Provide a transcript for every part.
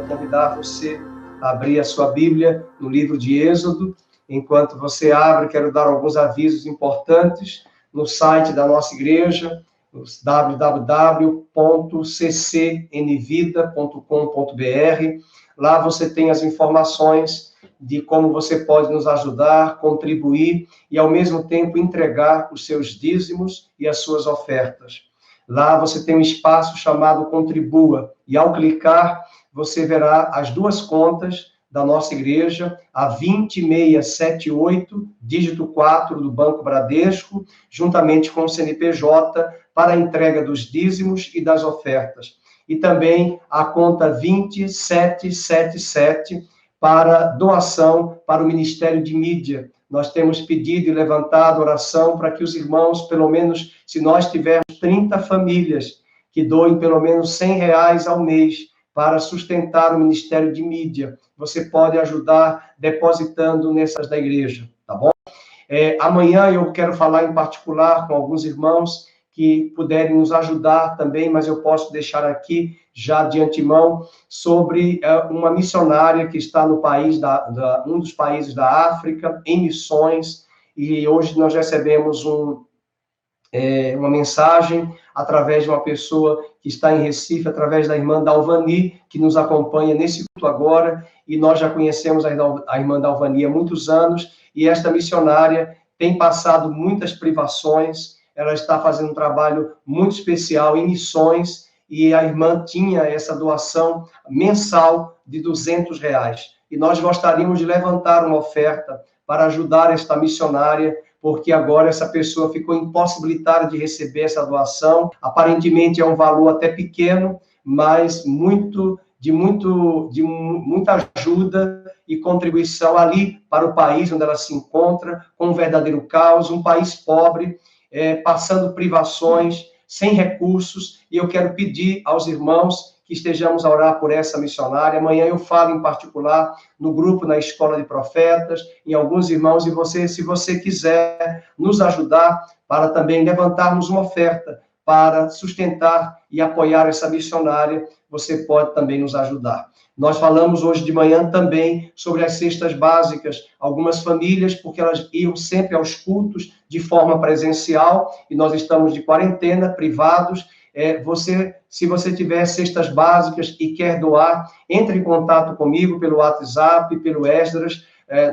convidar você a abrir a sua Bíblia no livro de Êxodo. Enquanto você abre, quero dar alguns avisos importantes no site da nossa igreja, www.ccnvida.com.br. Lá você tem as informações de como você pode nos ajudar, contribuir e, ao mesmo tempo, entregar os seus dízimos e as suas ofertas. Lá você tem um espaço chamado Contribua, e ao clicar, você verá as duas contas da nossa igreja, a 20678, dígito 4 do Banco Bradesco, juntamente com o CNPJ, para a entrega dos dízimos e das ofertas. E também a conta 2777, para doação para o Ministério de Mídia. Nós temos pedido e levantado oração para que os irmãos, pelo menos, se nós tivermos 30 famílias, que doem pelo menos R$100 ao mês para sustentar o Ministério de Mídia. Você pode ajudar depositando nessas da igreja, tá bom? Amanhã eu quero falar em particular com alguns irmãos que puderem nos ajudar também, mas eu posso deixar aqui já de antemão sobre uma missionária que está no país um dos países da África, em missões, e hoje nós recebemos uma mensagem através de uma pessoa que está em Recife, através da irmã Dalvani, que nos acompanha nesse culto agora, e nós já conhecemos a irmã Dalvani há muitos anos, e esta missionária tem passado muitas privações. Ela está fazendo um trabalho muito especial em missões, e a irmã tinha essa doação mensal de R$200. E nós gostaríamos de levantar uma oferta para ajudar esta missionária, porque agora essa pessoa ficou impossibilitada de receber essa doação. Aparentemente é um valor até pequeno, mas muita ajuda e contribuição ali para o país onde ela se encontra, com um verdadeiro caos, um país pobre, passando privações, sem recursos, e eu quero pedir aos irmãos que estejamos a orar por essa missionária. Amanhã eu falo em particular no grupo, na Escola de Profetas, em alguns irmãos, e você, se você quiser nos ajudar para também levantarmos uma oferta para sustentar e apoiar essa missionária, você pode também nos ajudar. Nós falamos hoje de manhã também sobre as cestas básicas. Algumas famílias, porque elas iam sempre aos cultos de forma presencial, e nós estamos de quarentena, privados. Se você tiver cestas básicas e quer doar, entre em contato comigo pelo WhatsApp, pelo Esdras,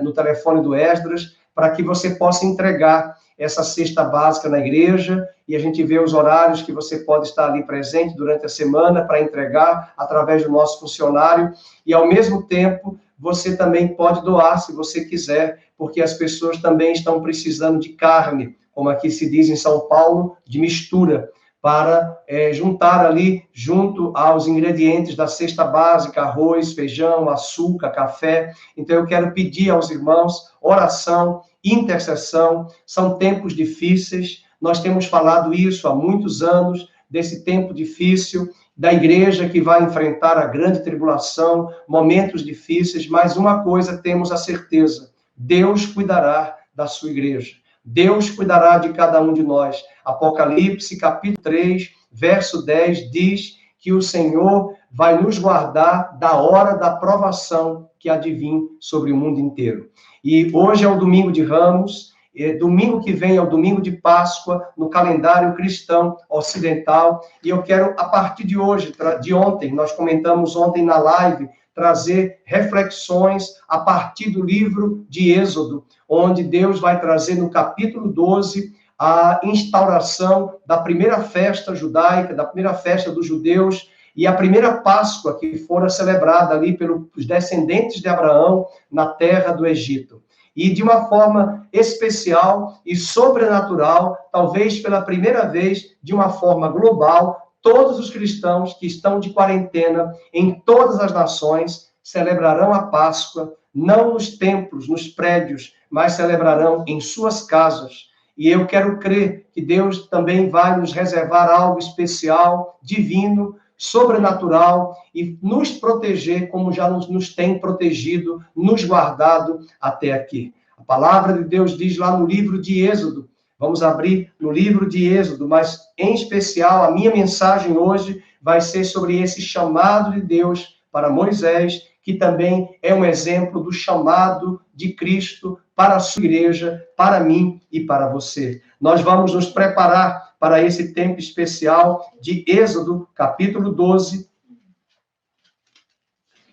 no telefone do Esdras, para que você possa entregar essa cesta básica na igreja, e a gente vê os horários que você pode estar ali presente durante a semana para entregar através do nosso funcionário, e ao mesmo tempo você também pode doar se você quiser, porque as pessoas também estão precisando de carne, como aqui se diz em São Paulo, de mistura, para juntar ali, junto aos ingredientes da cesta básica, arroz, feijão, açúcar, café. Então eu quero pedir aos irmãos oração, intercessão. São tempos difíceis, nós temos falado isso há muitos anos, desse tempo difícil, da igreja que vai enfrentar a grande tribulação, momentos difíceis, mas uma coisa temos a certeza: Deus cuidará da sua igreja. Deus cuidará de cada um de nós. Apocalipse, capítulo 3, verso 10, diz que o Senhor vai nos guardar da hora da provação que há de vir sobre o mundo inteiro. E hoje é o domingo de Ramos, domingo que vem é o domingo de Páscoa, no calendário cristão ocidental, e eu quero, a partir de hoje, de ontem, nós comentamos ontem na live, trazer reflexões a partir do livro de Êxodo, onde Deus vai trazer no capítulo 12 a instauração da primeira festa judaica, da primeira festa dos judeus, e a primeira Páscoa que fora celebrada ali pelos descendentes de Abraão na terra do Egito. E de uma forma especial e sobrenatural, talvez pela primeira vez, de uma forma global, todos os cristãos que estão de quarentena em todas as nações celebrarão a Páscoa, não nos templos, nos prédios, mas celebrarão em suas casas. E eu quero crer que Deus também vai nos reservar algo especial, divino, sobrenatural, e nos proteger como já nos tem protegido, nos guardado até aqui. A palavra de Deus diz lá no livro de Êxodo. Vamos abrir no livro de Êxodo, mas, em especial, a minha mensagem hoje vai ser sobre esse chamado de Deus para Moisés, que também é um exemplo do chamado de Cristo para a sua igreja, para mim e para você. Nós vamos nos preparar para esse tempo especial de Êxodo, capítulo 12.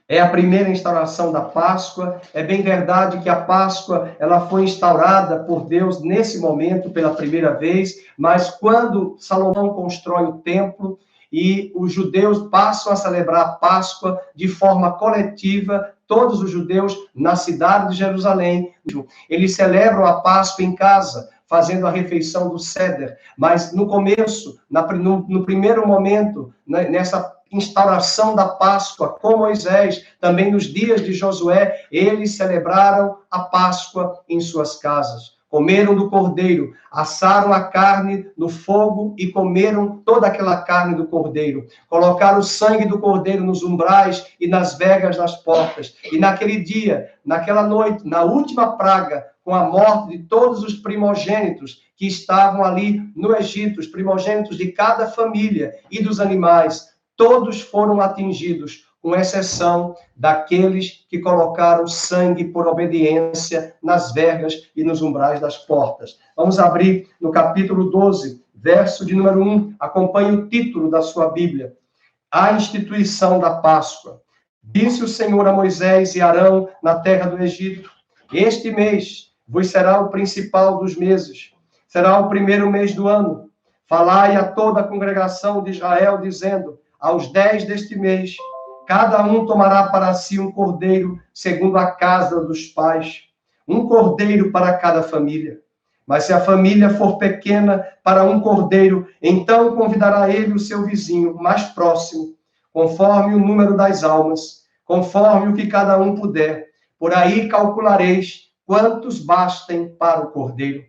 É a primeira instauração da Páscoa. É bem verdade que a Páscoa ela foi instaurada por Deus nesse momento pela primeira vez, mas quando Salomão constrói o templo e os judeus passam a celebrar a Páscoa de forma coletiva, todos os judeus na cidade de Jerusalém, eles celebram a Páscoa em casa, fazendo a refeição do Seder, mas no começo, no primeiro momento, nessa instauração da Páscoa com Moisés, também nos dias de Josué, eles celebraram a Páscoa em suas casas. Comeram do cordeiro, assaram a carne no fogo e comeram toda aquela carne do cordeiro. Colocaram o sangue do cordeiro nos umbrais e nas vergas das portas. E naquele dia, naquela noite, na última praga, com a morte de todos os primogênitos que estavam ali no Egito, os primogênitos de cada família e dos animais, todos foram atingidos, com exceção daqueles que colocaram sangue por obediência nas vergas e nos umbrais das portas. Vamos abrir no capítulo 12, verso de número 1. Acompanhe o título da sua Bíblia. A instituição da Páscoa. Disse o Senhor a Moisés e Arão na terra do Egito: este mês vos será o principal dos meses. Será o primeiro mês do ano. Falai a toda a congregação de Israel, dizendo: aos 10 deste mês, cada um tomará para si um cordeiro, segundo a casa dos pais, um cordeiro para cada família. Mas se a família for pequena para um cordeiro, então convidará ele o seu vizinho mais próximo, conforme o número das almas, conforme o que cada um puder. Por aí calculareis quantos bastem para o cordeiro.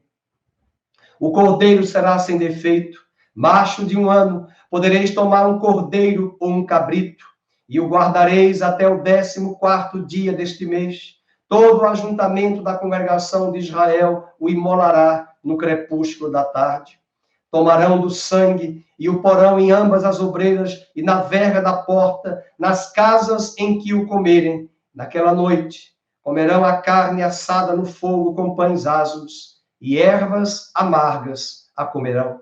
O cordeiro será sem defeito, macho de 1 ano. Podereis tomar um cordeiro ou um cabrito, e o guardareis até o 14º dia deste mês. Todo o ajuntamento da congregação de Israel o imolará no crepúsculo da tarde. Tomarão do sangue e o porão em ambas as obreiras e na verga da porta, nas casas em que o comerem. Naquela noite, comerão a carne assada no fogo com pães ázimos, e ervas amargas a comerão.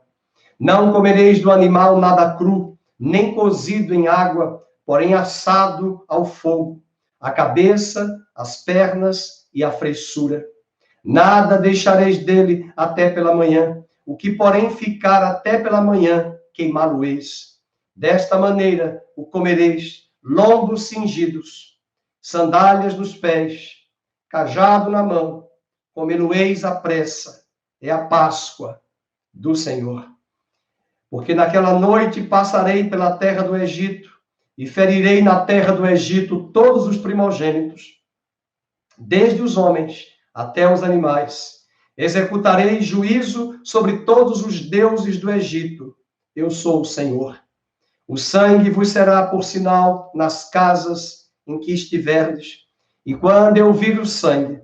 Não comereis do animal nada cru, nem cozido em água, porém assado ao fogo, a cabeça, as pernas e a fressura. Nada deixareis dele até pela manhã, o que, porém, ficar até pela manhã, queimá-lo-eis. Desta maneira o comereis, lombos cingidos, sandálias nos pés, cajado na mão, comê-lo-eis à pressa. É a Páscoa do Senhor. Porque naquela noite passarei pela terra do Egito e ferirei na terra do Egito todos os primogênitos, desde os homens até os animais. Executarei juízo sobre todos os deuses do Egito. Eu sou o Senhor. O sangue vos será por sinal nas casas em que estiverdes. E quando eu vir o sangue,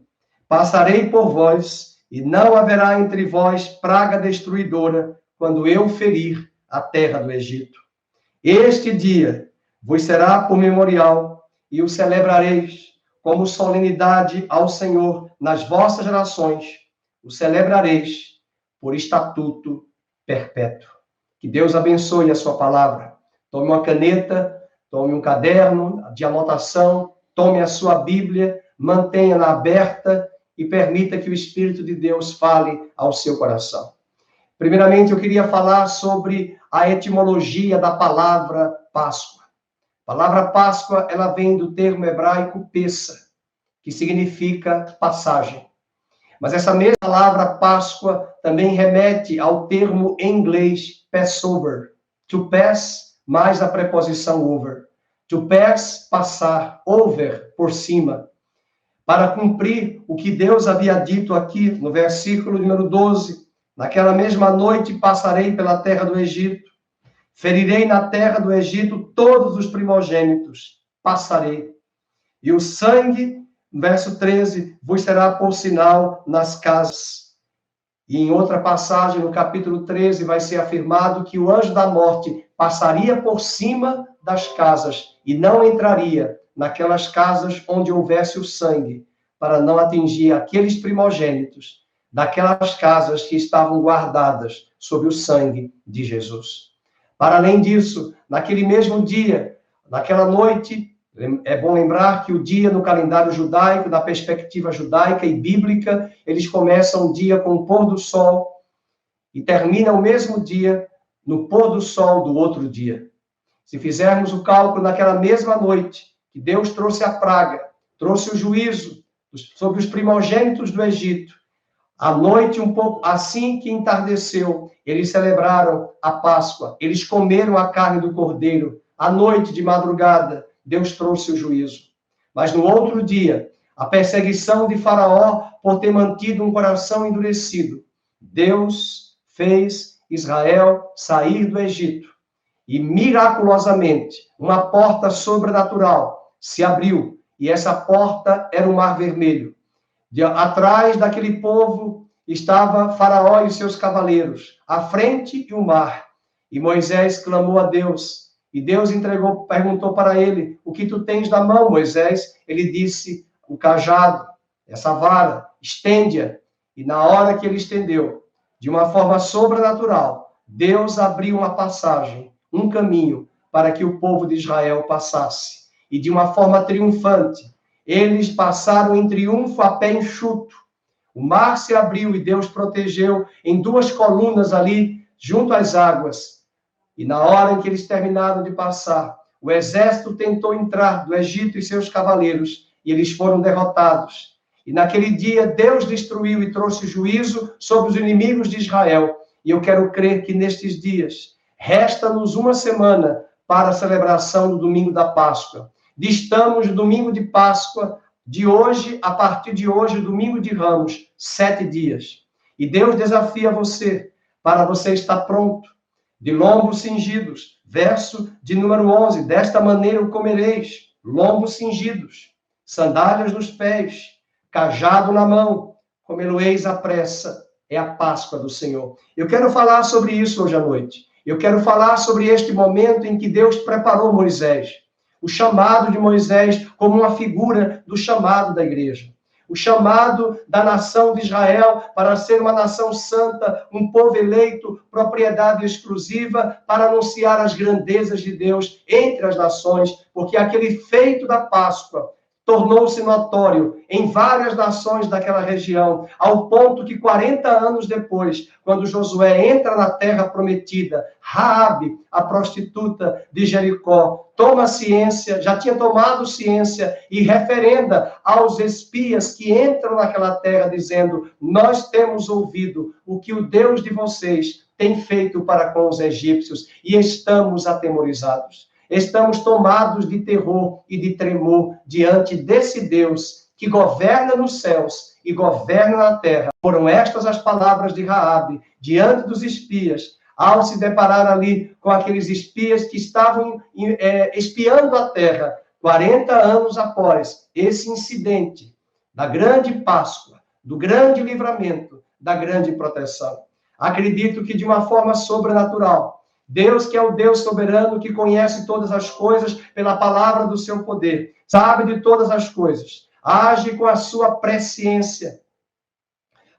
passarei por vós, e não haverá entre vós praga destruidora, quando eu ferir a terra do Egito. Este dia vos será por memorial, e o celebrareis como solenidade ao Senhor nas vossas gerações. O celebrareis por estatuto perpétuo. Que Deus abençoe a sua palavra. Tome uma caneta, tome um caderno de anotação, tome a sua Bíblia, mantenha-na aberta e permita que o Espírito de Deus fale ao seu coração. Primeiramente, eu queria falar sobre a etimologia da palavra Páscoa. A palavra Páscoa, ela vem do termo hebraico Pessa, que significa passagem. Mas essa mesma palavra Páscoa também remete ao termo em inglês Passover. To pass, mais a preposição over. To pass, passar. Over, por cima. Para cumprir o que Deus havia dito aqui no versículo número 12. Naquela mesma noite passarei pela terra do Egito, ferirei na terra do Egito todos os primogênitos, passarei. E o sangue, verso 13, vos será por sinal nas casas. E em outra passagem, no capítulo 13, vai ser afirmado que o anjo da morte passaria por cima das casas e não entraria naquelas casas onde houvesse o sangue, para não atingir aqueles primogênitos daquelas casas que estavam guardadas sob o sangue de Jesus. Para além disso, naquele mesmo dia, naquela noite, é bom lembrar que o dia no calendário judaico, da perspectiva judaica e bíblica, eles começam o dia com o pôr do sol e terminam o mesmo dia no pôr do sol do outro dia. Se fizermos o cálculo naquela mesma noite, que Deus trouxe a praga, trouxe o juízo sobre os primogênitos do Egito, à noite, um pouco assim que entardeceu, eles celebraram a Páscoa, eles comeram a carne do cordeiro. À noite, de madrugada, Deus trouxe o juízo. Mas no outro dia, a perseguição de Faraó por ter mantido um coração endurecido, Deus fez Israel sair do Egito. E miraculosamente, uma porta sobrenatural se abriu. E essa porta era o Mar Vermelho. Atrás daquele povo estava Faraó e seus cavaleiros, à frente e o mar. E Moisés clamou a Deus, e Deus perguntou para ele: o que tu tens na mão, Moisés? Ele disse: o cajado, essa vara, estende-a. E na hora que ele estendeu, de uma forma sobrenatural, Deus abriu uma passagem, um caminho, para que o povo de Israel passasse. E de uma forma triunfante, eles passaram em triunfo a pé enxuto. O mar se abriu e Deus protegeu em duas colunas ali, junto às águas. E na hora em que eles terminaram de passar, o exército tentou entrar do Egito e seus cavaleiros, e eles foram derrotados. E naquele dia, Deus destruiu e trouxe juízo sobre os inimigos de Israel. E eu quero crer que nestes dias, resta-nos uma semana para a celebração do domingo da Páscoa. Estamos no domingo de Páscoa, de hoje, a partir de hoje, domingo de Ramos, 7 dias. E Deus desafia você, para você estar pronto, de lombos cingidos, verso de número 11, desta maneira o comereis, lombos cingidos, sandálias nos pés, cajado na mão, comê-lo-eis à pressa, é a Páscoa do Senhor. Eu quero falar sobre isso hoje à noite. Eu quero falar sobre este momento em que Deus preparou Moisés. O chamado de Moisés como uma figura do chamado da igreja. O chamado da nação de Israel para ser uma nação santa, um povo eleito, propriedade exclusiva, para anunciar as grandezas de Deus entre as nações, porque aquele feito da Páscoa tornou-se notório em várias nações daquela região, ao ponto que 40 anos depois, quando Josué entra na terra prometida, Raabe, a prostituta de Jericó, toma ciência, já tinha tomado ciência e referenda aos espias que entram naquela terra, dizendo: nós temos ouvido o que o Deus de vocês tem feito para com os egípcios e estamos atemorizados. Estamos tomados de terror e de tremor diante desse Deus que governa nos céus e governa na terra. Foram estas as palavras de Raabe diante dos espias, ao se deparar ali com aqueles espias que estavam espiando a terra 40 anos após esse incidente da grande Páscoa, do grande livramento, da grande proteção. Acredito que de uma forma sobrenatural, Deus, que é o Deus soberano, que conhece todas as coisas pela palavra do seu poder, sabe de todas as coisas, age com a sua presciência,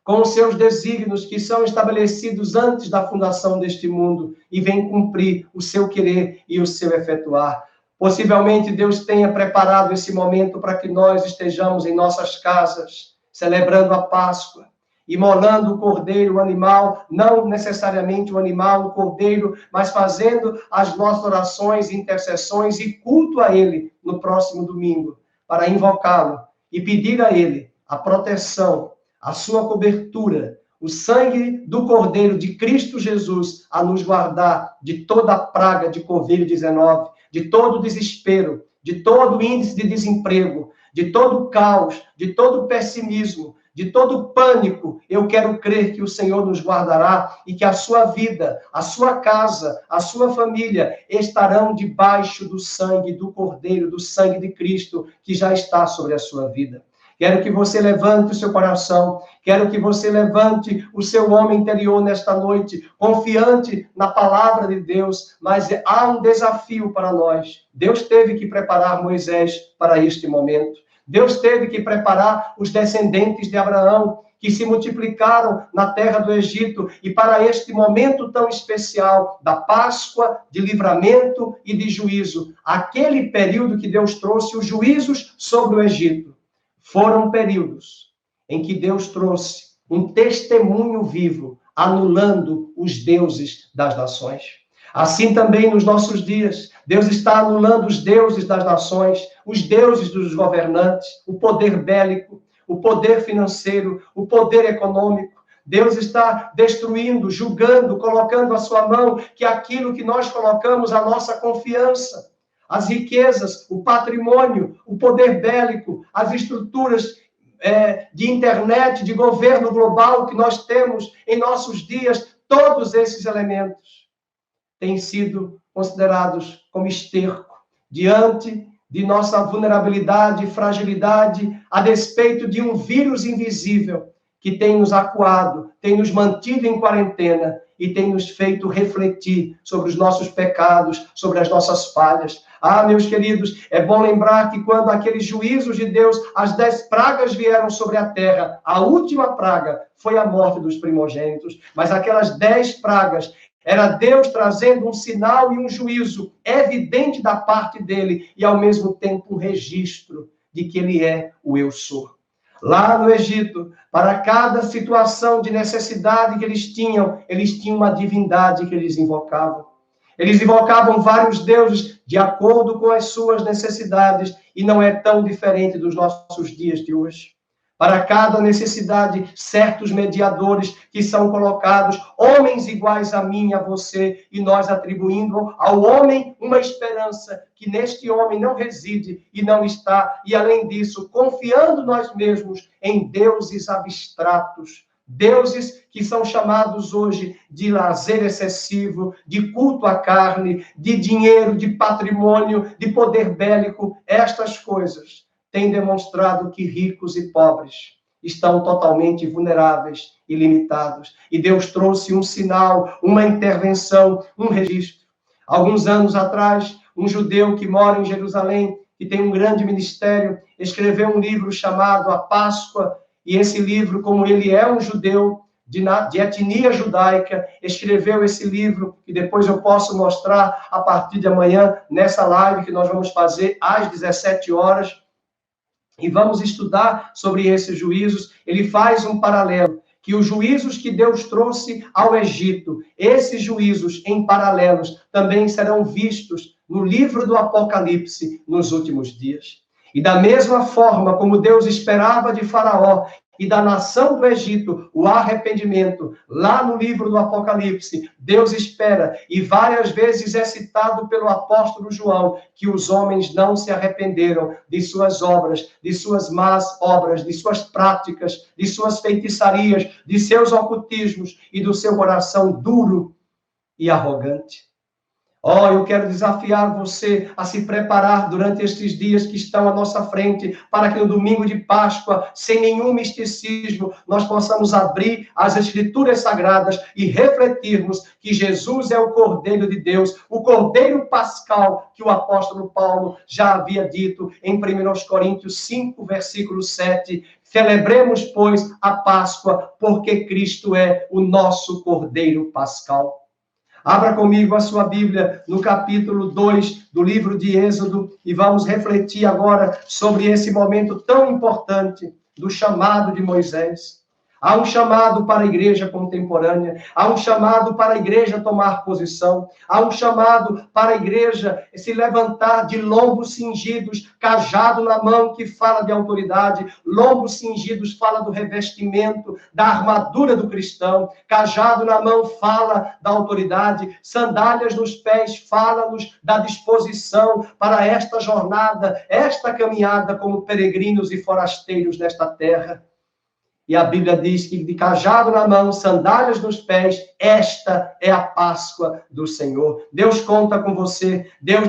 com os seus desígnios que são estabelecidos antes da fundação deste mundo e vem cumprir o seu querer e o seu efetuar. Possivelmente Deus tenha preparado esse momento para que nós estejamos em nossas casas, celebrando a Páscoa, imolando o cordeiro, o animal, não necessariamente o animal, o cordeiro, mas fazendo as nossas orações, intercessões e culto a Ele no próximo domingo, para invocá-lo e pedir a Ele a proteção, a sua cobertura, o sangue do cordeiro de Cristo Jesus a nos guardar de toda a praga de Covid-19, de todo desespero, de todo índice de desemprego, de todo caos, de todo pessimismo, de todo pânico. Eu quero crer que o Senhor nos guardará e que a sua vida, a sua casa, a sua família estarão debaixo do sangue do Cordeiro, do sangue de Cristo que já está sobre a sua vida. Quero que você levante o seu coração. Quero que você levante o seu homem interior nesta noite, confiante na palavra de Deus. Mas há um desafio para nós. Deus teve que preparar Moisés para este momento. Deus teve que preparar os descendentes de Abraão, que se multiplicaram na terra do Egito, e para este momento tão especial da Páscoa, de livramento e de juízo. Aquele período que Deus trouxe os juízos sobre o Egito. Foram períodos em que Deus trouxe um testemunho vivo, anulando os deuses das nações. Assim também nos nossos dias, Deus está anulando os deuses das nações, os deuses dos governantes, o poder bélico, o poder financeiro, o poder econômico. Deus está destruindo, julgando, colocando à sua mão que aquilo que nós colocamos a nossa confiança, as riquezas, o patrimônio, o poder bélico, as estruturas de internet, de governo global que nós temos em nossos dias, todos esses elementos têm sido considerados como esterco diante de nossa vulnerabilidade e fragilidade, a despeito de um vírus invisível que tem nos acuado, tem nos mantido em quarentena e tem nos feito refletir sobre os nossos pecados, sobre as nossas falhas. Ah, meus queridos, é bom lembrar que quando aqueles juízos de Deus, as 10 pragas vieram sobre a terra, a última praga foi a morte dos primogênitos, mas aquelas 10 pragas era Deus trazendo um sinal e um juízo evidente da parte dele e, ao mesmo tempo, um registro de que ele é o Eu Sou. Lá no Egito, para cada situação de necessidade que eles tinham uma divindade que eles invocavam. Eles invocavam vários deuses de acordo com as suas necessidades e não é tão diferente dos nossos dias de hoje. Para cada necessidade, certos mediadores que são colocados, homens iguais a mim e a você, e nós atribuindo ao homem uma esperança que neste homem não reside e não está, e além disso, confiando nós mesmos em deuses abstratos, deuses que são chamados hoje de lazer excessivo, de culto à carne, de dinheiro, de patrimônio, de poder bélico, estas coisas tem demonstrado que ricos e pobres estão totalmente vulneráveis e limitados. E Deus trouxe um sinal, uma intervenção, um registro. Alguns anos atrás, um judeu que mora em Jerusalém, que tem um grande ministério, escreveu um livro chamado A Páscoa, e esse livro, como ele é um judeu de etnia judaica, escreveu esse livro, que depois eu posso mostrar a partir de amanhã, nessa live que nós vamos fazer às 17 horas, e vamos estudar sobre esses juízos. Ele faz um paralelo, que os juízos que Deus trouxe ao Egito, esses juízos em paralelos, também serão vistos no livro do Apocalipse nos últimos dias. E da mesma forma como Deus esperava de Faraó e da nação do Egito o arrependimento, lá no livro do Apocalipse, Deus espera, e várias vezes é citado pelo apóstolo João, que os homens não se arrependeram de suas obras, de suas más obras, de suas práticas, de suas feitiçarias, de seus ocultismos e do seu coração duro e arrogante. Oh, eu quero desafiar você a se preparar durante estes dias que estão à nossa frente, para que no domingo de Páscoa, sem nenhum misticismo, nós possamos abrir as Escrituras Sagradas e refletirmos que Jesus é o Cordeiro de Deus, o Cordeiro Pascal, que o apóstolo Paulo já havia dito em 1 Coríntios 5, versículo 7. Celebremos, pois, a Páscoa, porque Cristo é o nosso Cordeiro Pascal. Abra comigo a sua Bíblia no capítulo 2 do livro de Êxodo e vamos refletir agora sobre esse momento tão importante do chamado de Moisés. Há um chamado para a igreja contemporânea, há um chamado para a igreja tomar posição, há um chamado para a igreja se levantar de lombos cingidos, cajado na mão que fala de autoridade, lombos cingidos fala do revestimento, da armadura do cristão, cajado na mão fala da autoridade, sandálias nos pés fala-nos da disposição para esta jornada, esta caminhada como peregrinos e forasteiros nesta terra. E a Bíblia diz que de cajado na mão, sandálias nos pés, esta é a Páscoa do Senhor. Deus conta com você. Deus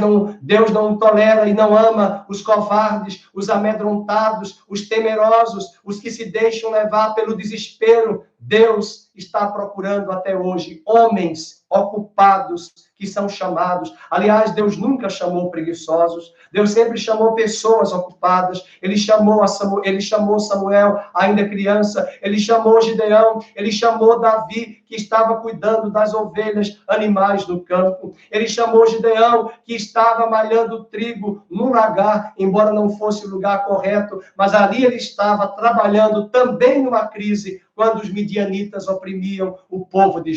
não tolera e não ama os covardes, os amedrontados, os temerosos, os que se deixam levar pelo desespero. Deus está procurando até hoje homens ocupados que são chamados. Aliás, Deus nunca chamou preguiçosos. Deus sempre chamou pessoas ocupadas. Ele chamou Samuel, ainda criança. Ele chamou Gideão. Ele chamou Davi, que estava cuidando das ovelhas, animais no campo. Ele chamou Gideão, que estava malhando trigo no lagar, embora não fosse o lugar correto, mas ali ele estava trabalhando também numa crise, quando os midianitas oprimiam o povo de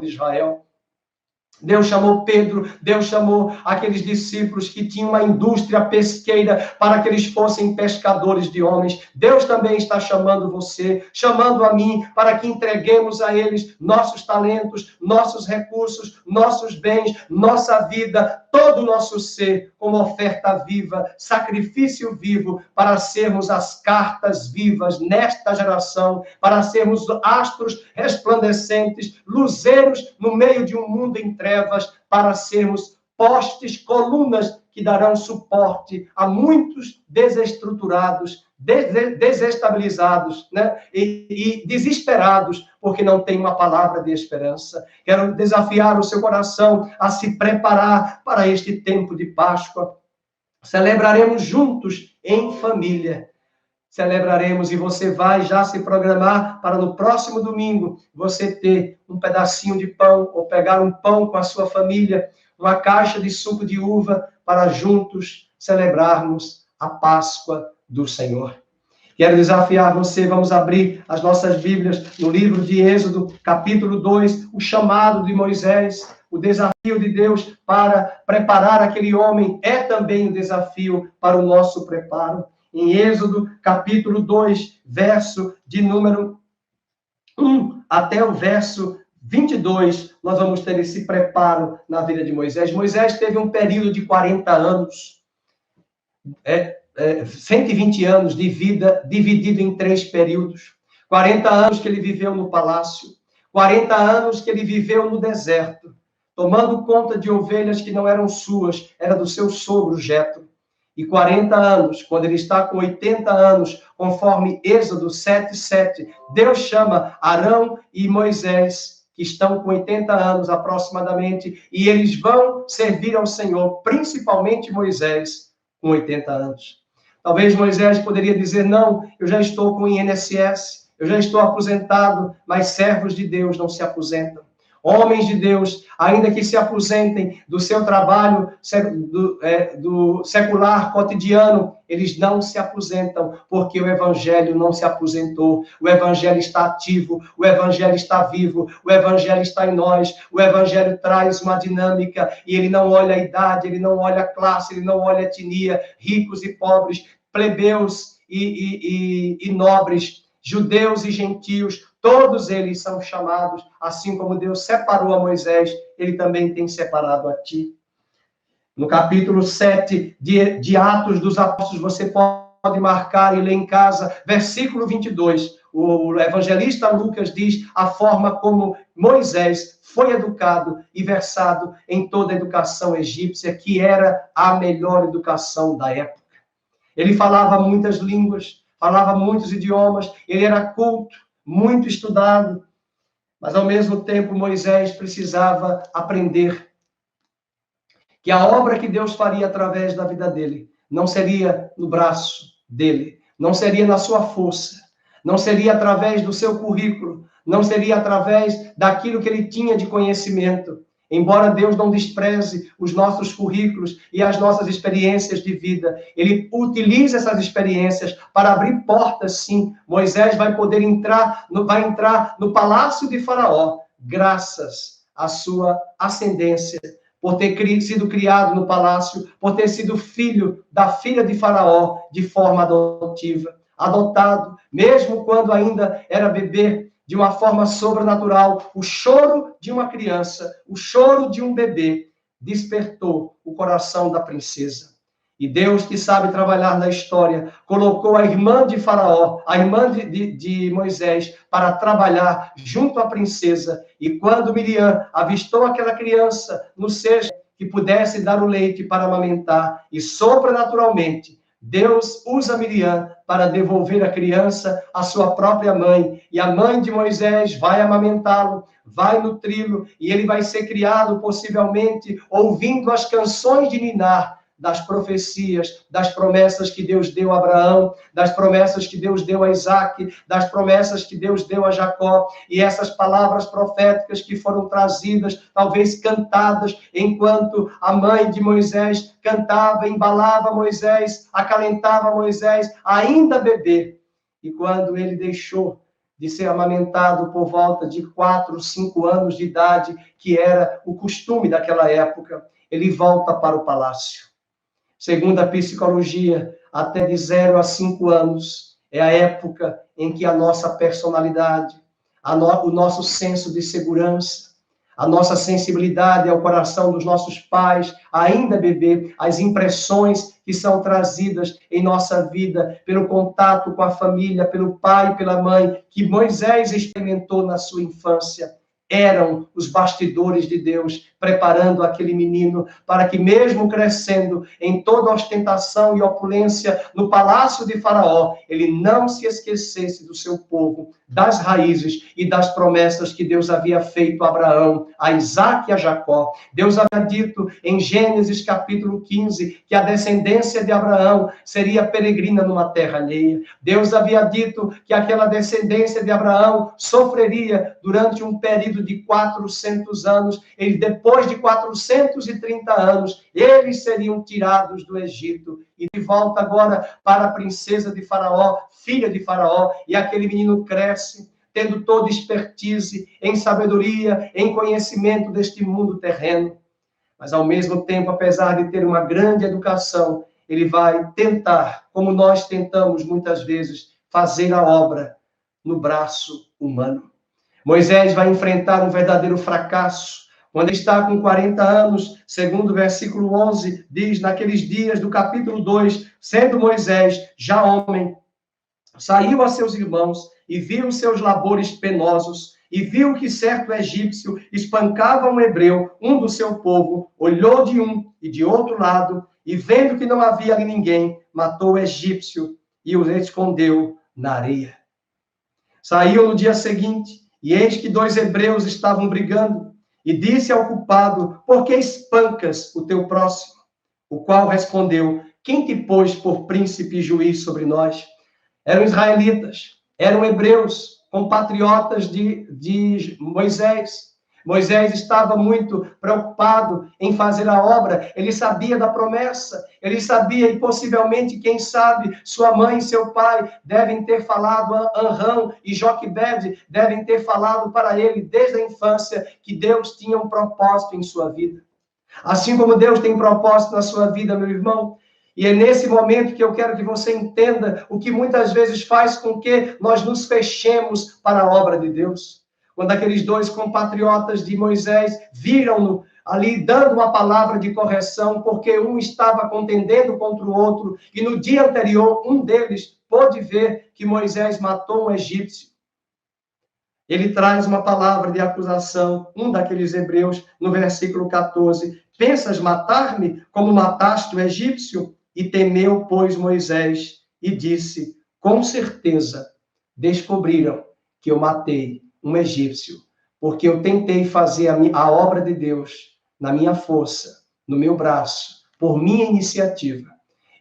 Israel. Deus chamou Pedro, Deus chamou aqueles discípulos que tinham uma indústria pesqueira para que eles fossem pescadores de homens. Deus também está chamando você, chamando a mim, para que entreguemos a eles nossos talentos, nossos recursos, nossos bens, nossa vida, todo o nosso ser, como oferta viva, sacrifício vivo, para sermos as cartas vivas nesta geração, para sermos astros resplandecentes, luzeiros no meio de um mundo em trevas, para sermos postes, colunas que darão suporte a muitos desestruturados, desestabilizados, né? e desesperados, porque não tem uma palavra de esperança. Quero desafiar o seu coração a se preparar para este tempo de Páscoa. Celebraremos juntos em família. Celebraremos e você vai já se programar para no próximo domingo você ter um pedacinho de pão ou pegar um pão com a sua família, uma caixa de suco de uva para juntos celebrarmos a Páscoa do Senhor. Quero desafiar você, vamos abrir as nossas Bíblias no livro de Êxodo, capítulo 2, o chamado de Moisés, o desafio de Deus para preparar aquele homem é também um desafio para o nosso preparo. Em Êxodo, capítulo 2, verso de número 1 até o verso 22, nós vamos ter esse preparo na vida de Moisés. Moisés teve um período de 40 anos, 120 anos de vida, dividido em 3 períodos. 40 anos que ele viveu no palácio, 40 anos que ele viveu no deserto, tomando conta de ovelhas que não eram suas, era do seu sogro Jetro. E 40 anos, quando ele está com 80 anos, conforme Êxodo 7:7, Deus chama Arão e Moisés, que estão com 80 anos aproximadamente, e eles vão servir ao Senhor, principalmente Moisés, com 80 anos. Talvez Moisés poderia dizer, não, eu já estou com o INSS, eu já estou aposentado, mas servos de Deus não se aposentam. Homens de Deus, ainda que se aposentem do seu trabalho do secular cotidiano, eles não se aposentam, porque o Evangelho não se aposentou. O Evangelho está ativo, o Evangelho está vivo, o Evangelho está em nós, o Evangelho traz uma dinâmica, e ele não olha a idade, ele não olha a classe, ele não olha a etnia, ricos e pobres, plebeus e nobres, judeus e gentios, todos eles são chamados, assim como Deus separou a Moisés, ele também tem separado a ti. No capítulo 7 de Atos dos Apóstolos, você pode marcar e ler em casa, versículo 22, o evangelista Lucas diz a forma como Moisés foi educado e versado em toda a educação egípcia, que era a melhor educação da época. Ele falava muitas línguas, falava muitos idiomas, ele era culto, muito estudado, mas ao mesmo tempo Moisés precisava aprender que a obra que Deus faria através da vida dele não seria no braço dele, não seria na sua força, não seria através do seu currículo, não seria através daquilo que ele tinha de conhecimento. Embora Deus não despreze os nossos currículos e as nossas experiências de vida, ele utiliza essas experiências para abrir portas, sim. Moisés vai poder entrar no palácio de Faraó, graças à sua ascendência, por ter sido criado no palácio, por ter sido filho da filha de Faraó de forma adotiva, adotado, mesmo quando ainda era bebê, de uma forma sobrenatural, o choro de uma criança, o choro de um bebê, despertou o coração da princesa. E Deus, que sabe trabalhar na história, colocou a irmã de Faraó, a irmã de Moisés, para trabalhar junto à princesa. E quando Miriam avistou aquela criança no seio, que pudesse dar o leite para amamentar, e sobrenaturalmente, Deus usa Miriam para devolver a criança à sua própria mãe. E a mãe de Moisés vai amamentá-lo, vai nutri-lo, e ele vai ser criado, possivelmente, ouvindo as canções de ninar, das profecias, das promessas que Deus deu a Abraão, das promessas que Deus deu a Isaac, das promessas que Deus deu a Jacó, e essas palavras proféticas que foram trazidas, talvez cantadas, enquanto a mãe de Moisés cantava, embalava Moisés, acalentava Moisés, ainda bebê. E quando ele deixou de ser amamentado por volta de 4, 5 anos de idade, que era o costume daquela época, ele volta para o palácio. Segundo a psicologia, até de 0 a 5 anos é a época em que a nossa personalidade, o nosso senso de segurança, a nossa sensibilidade ao coração dos nossos pais, ainda bebê, as impressões que são trazidas em nossa vida pelo contato com a família, pelo pai e pela mãe, que Moisés experimentou na sua infância, eram os bastidores de Deus, preparando aquele menino para que, mesmo crescendo em toda ostentação e opulência no palácio de Faraó, ele não se esquecesse do seu povo, das raízes e das promessas que Deus havia feito a Abraão, a Isaac e a Jacó. Deus havia dito em Gênesis capítulo 15 que a descendência de Abraão seria peregrina numa terra alheia. Deus havia dito que aquela descendência de Abraão sofreria durante um período de 400 anos, e depois de 430 anos, eles seriam tirados do Egito e de volta agora para a princesa de Faraó, filha de Faraó, e aquele menino cresce, tendo toda expertise em sabedoria, em conhecimento deste mundo terreno. Mas, ao mesmo tempo, apesar de ter uma grande educação, ele vai tentar, como nós tentamos muitas vezes, fazer a obra no braço humano. Moisés vai enfrentar um verdadeiro fracasso. Quando ele está com 40 anos, segundo o versículo 11, diz, naqueles dias do capítulo 2, sendo Moisés já homem, saiu a seus irmãos e viu seus labores penosos, e viu que certo egípcio espancava um hebreu, um do seu povo, olhou de um e de outro lado, e vendo que não havia ali ninguém, matou o egípcio e o escondeu na areia. Saiu no dia seguinte, e eis que 2 hebreus estavam brigando, e disse ao culpado, por que espancas o teu próximo? O qual respondeu, quem te pôs por príncipe e juiz sobre nós? Eram israelitas, eram hebreus, compatriotas de Moisés. Moisés estava muito preocupado em fazer a obra, ele sabia da promessa, ele sabia, e possivelmente, quem sabe, sua mãe e seu pai devem ter falado, Anrão e Joquebede devem ter falado para ele desde a infância que Deus tinha um propósito em sua vida. Assim como Deus tem propósito na sua vida, meu irmão, e é nesse momento que eu quero que você entenda o que muitas vezes faz com que nós nos fechemos para a obra de Deus. Quando aqueles 2 compatriotas de Moisés viram-no ali dando uma palavra de correção, porque um estava contendendo contra o outro, e no dia anterior, um deles pôde ver que Moisés matou um egípcio. Ele traz uma palavra de acusação, um daqueles hebreus, no versículo 14. Pensas matar-me como mataste o egípcio? E temeu, pois, Moisés, e disse, com certeza, descobriram que eu matei um egípcio, porque eu tentei fazer a obra de Deus na minha força, no meu braço, por minha iniciativa.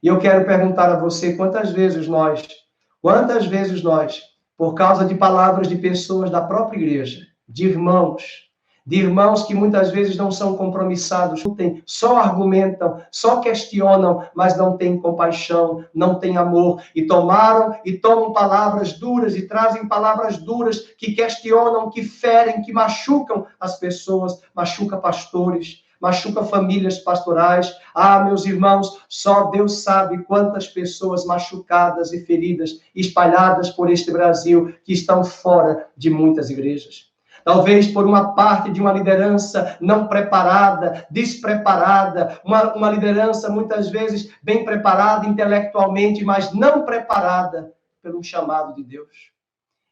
E eu quero perguntar a você, quantas vezes nós, por causa de palavras de pessoas da própria igreja, de irmãos que muitas vezes não são compromissados, só argumentam, só questionam, mas não têm compaixão, não têm amor, e tomam palavras duras e trazem palavras duras que questionam, que ferem, que machucam as pessoas, machuca pastores, machuca famílias pastorais. Ah, meus irmãos, só Deus sabe quantas pessoas machucadas e feridas, espalhadas por este Brasil, que estão fora de muitas igrejas. talvez por uma parte de uma liderança não preparada, despreparada, uma liderança muitas vezes bem preparada intelectualmente, mas não preparada pelo chamado de Deus.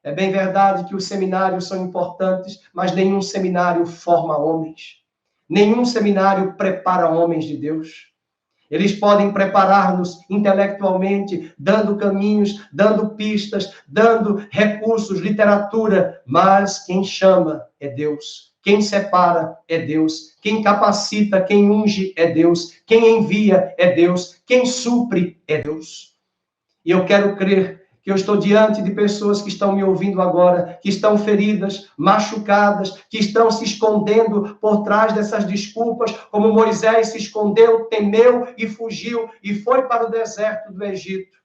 É bem verdade que os seminários são importantes, mas nenhum seminário forma homens. Nenhum seminário prepara homens de Deus. Eles podem preparar-nos intelectualmente, dando caminhos, dando pistas, dando recursos, literatura, mas quem chama é Deus. Quem separa é Deus. Quem capacita, quem unge é Deus. Quem envia é Deus. Quem supre é Deus. E eu quero crer que eu estou diante de pessoas que estão me ouvindo agora, que estão feridas, machucadas, que estão se escondendo por trás dessas desculpas, como Moisés se escondeu, temeu e fugiu e foi para o deserto do Egito,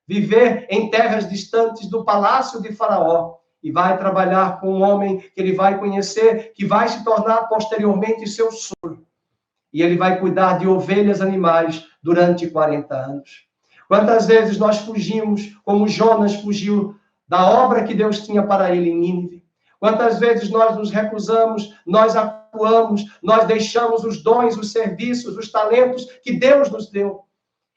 viver em terras distantes do palácio de Faraó, e vai trabalhar com um homem que ele vai conhecer, que vai se tornar posteriormente seu sogro. E ele vai cuidar de ovelhas, animais, durante 40 anos. Quantas vezes nós fugimos, como Jonas fugiu da obra que Deus tinha para ele em Nínive? Quantas vezes nós nos recusamos, nós atuamos, nós deixamos os dons, os serviços, os talentos que Deus nos deu?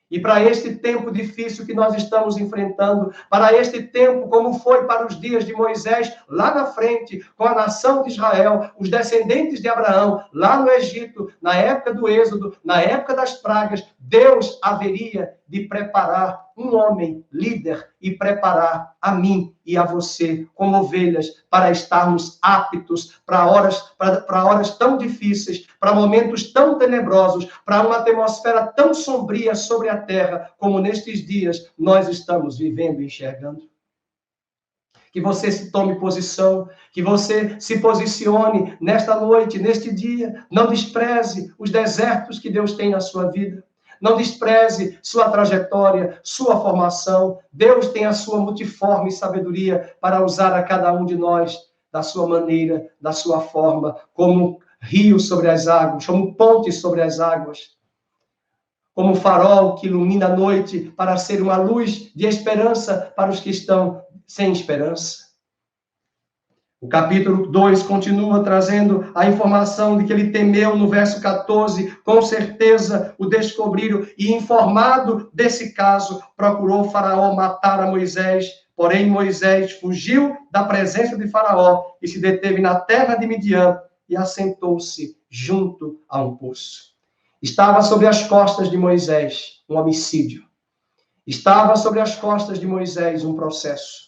E para este tempo difícil que nós estamos enfrentando, para este tempo, como foi para os dias de Moisés, lá na frente, com a nação de Israel, os descendentes de Abraão, lá no Egito, na época do Êxodo, na época das pragas, Deus haveria de preparar um homem líder e preparar a mim e a você como ovelhas para estarmos aptos para horas tão difíceis, para momentos tão tenebrosos, para uma atmosfera tão sombria sobre a terra, como nestes dias nós estamos vivendo e enxergando. Que você se tome posição, que você se posicione nesta noite, neste dia. Não despreze os desertos que Deus tem na sua vida. Não despreze sua trajetória, sua formação. Deus tem a sua multiforme sabedoria para usar a cada um de nós da sua maneira, da sua forma, como rio sobre as águas, como ponte sobre as águas, como farol que ilumina a noite para ser uma luz de esperança para os que estão sem esperança. O capítulo 2 continua trazendo a informação de que ele temeu no verso 14, com certeza o descobriram, e informado desse caso, procurou Faraó matar a Moisés, porém Moisés fugiu da presença de Faraó e se deteve na terra de Midian e assentou-se junto a um poço. Estava sobre as costas de Moisés um homicídio. Estava sobre as costas de Moisés um processo.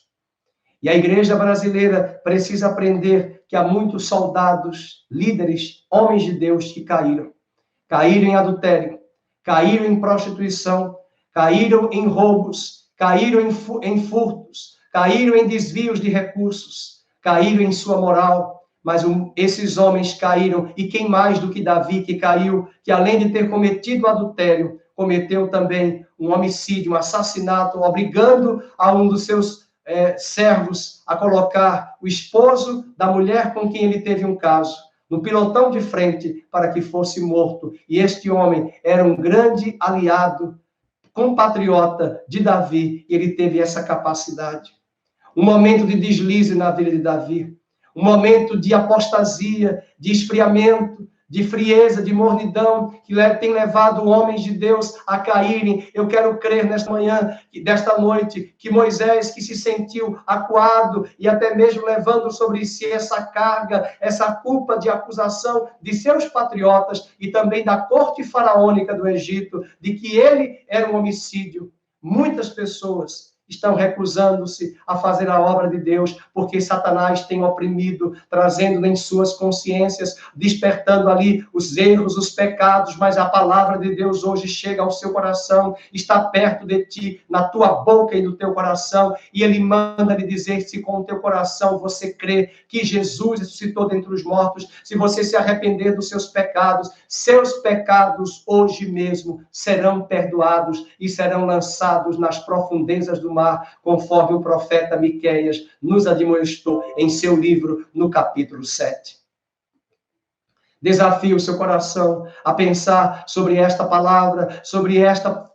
E a igreja brasileira precisa aprender que há muitos soldados, líderes, homens de Deus que caíram. Caíram em adultério, caíram em prostituição, caíram em roubos, caíram em furtos, caíram em desvios de recursos, caíram em sua moral. Mas esses homens caíram, e quem mais do que Davi que caiu, que além de ter cometido adultério, cometeu também um homicídio, um assassinato, obrigando a um dos seus servos a colocar o esposo da mulher com quem ele teve um caso no pilotão de frente para que fosse morto. E este homem era um grande aliado, compatriota de Davi, e ele teve essa capacidade. Um momento de deslize na vida de Davi, um momento de apostasia, de esfriamento, de frieza, de mornidão, que tem levado homens de Deus a caírem. Eu quero crer nesta manhã, desta noite, que Moisés, que se sentiu acuado e até mesmo levando sobre si essa carga, essa culpa de acusação de seus patriotas e também da corte faraônica do Egito, de que ele era um homicídio. Muitas pessoas estão recusando-se a fazer a obra de Deus, porque Satanás tem oprimido, trazendo em suas consciências, despertando ali os erros, os pecados, mas a palavra de Deus hoje chega ao seu coração, está perto de ti, na tua boca e no teu coração, e ele manda lhe dizer, se com o teu coração você crê que Jesus ressuscitou dentre os mortos, se você se arrepender dos seus pecados hoje mesmo serão perdoados e serão lançados nas profundezas do mar, conforme o profeta Miqueias nos admoestou em seu livro, no capítulo 7. Desafio o seu coração a pensar sobre esta palavra, sobre esta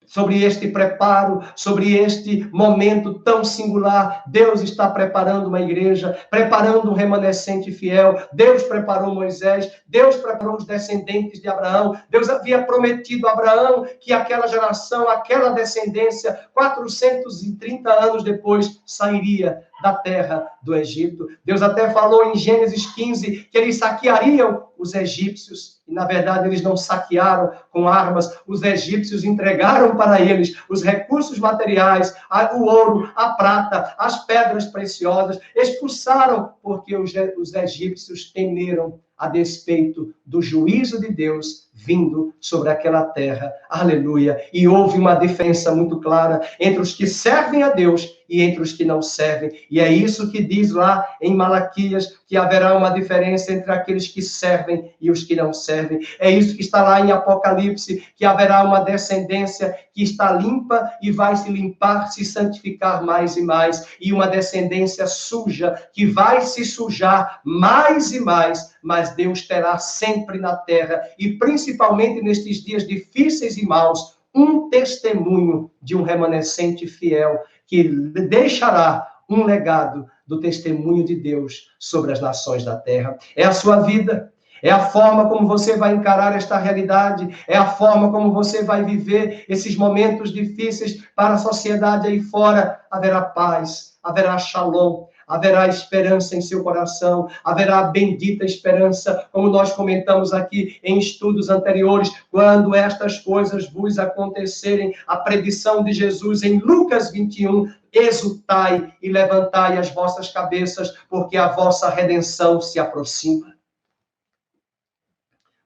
sobre este preparo, sobre este momento tão singular. Deus está preparando uma igreja, preparando um remanescente fiel. Deus preparou Moisés, Deus preparou os descendentes de Abraão. Deus havia prometido a Abraão que aquela geração, aquela descendência, 430 anos depois, sairia da terra do Egito. Deus até falou em Gênesis 15 que eles saqueariam os egípcios. E, na verdade, eles não saquearam com armas. Os egípcios entregaram para eles os recursos materiais, o ouro, a prata, as pedras preciosas. Expulsaram porque os egípcios temeram a despeito do juízo de Deus vindo sobre aquela terra. Aleluia. E houve uma diferença muito clara entre os que servem a Deus e entre os que não servem. E é isso que diz lá em Malaquias, que haverá uma diferença entre aqueles que servem e os que não servem. É isso que está lá em Apocalipse, que haverá uma descendência que está limpa e vai se limpar, se santificar mais e mais, e uma descendência suja, que vai se sujar mais e mais, mas Deus terá sempre na terra, e principalmente nestes dias difíceis e maus, um testemunho de um remanescente fiel, que deixará um legado do testemunho de Deus sobre as nações da terra. É a sua vida, é a forma como você vai encarar esta realidade, é a forma como você vai viver esses momentos difíceis para a sociedade aí fora. Haverá paz, haverá shalom, haverá esperança em seu coração, haverá bendita esperança, como nós comentamos aqui em estudos anteriores, quando estas coisas vos acontecerem, a predição de Jesus em Lucas 21, exultai e levantai as vossas cabeças, porque a vossa redenção se aproxima.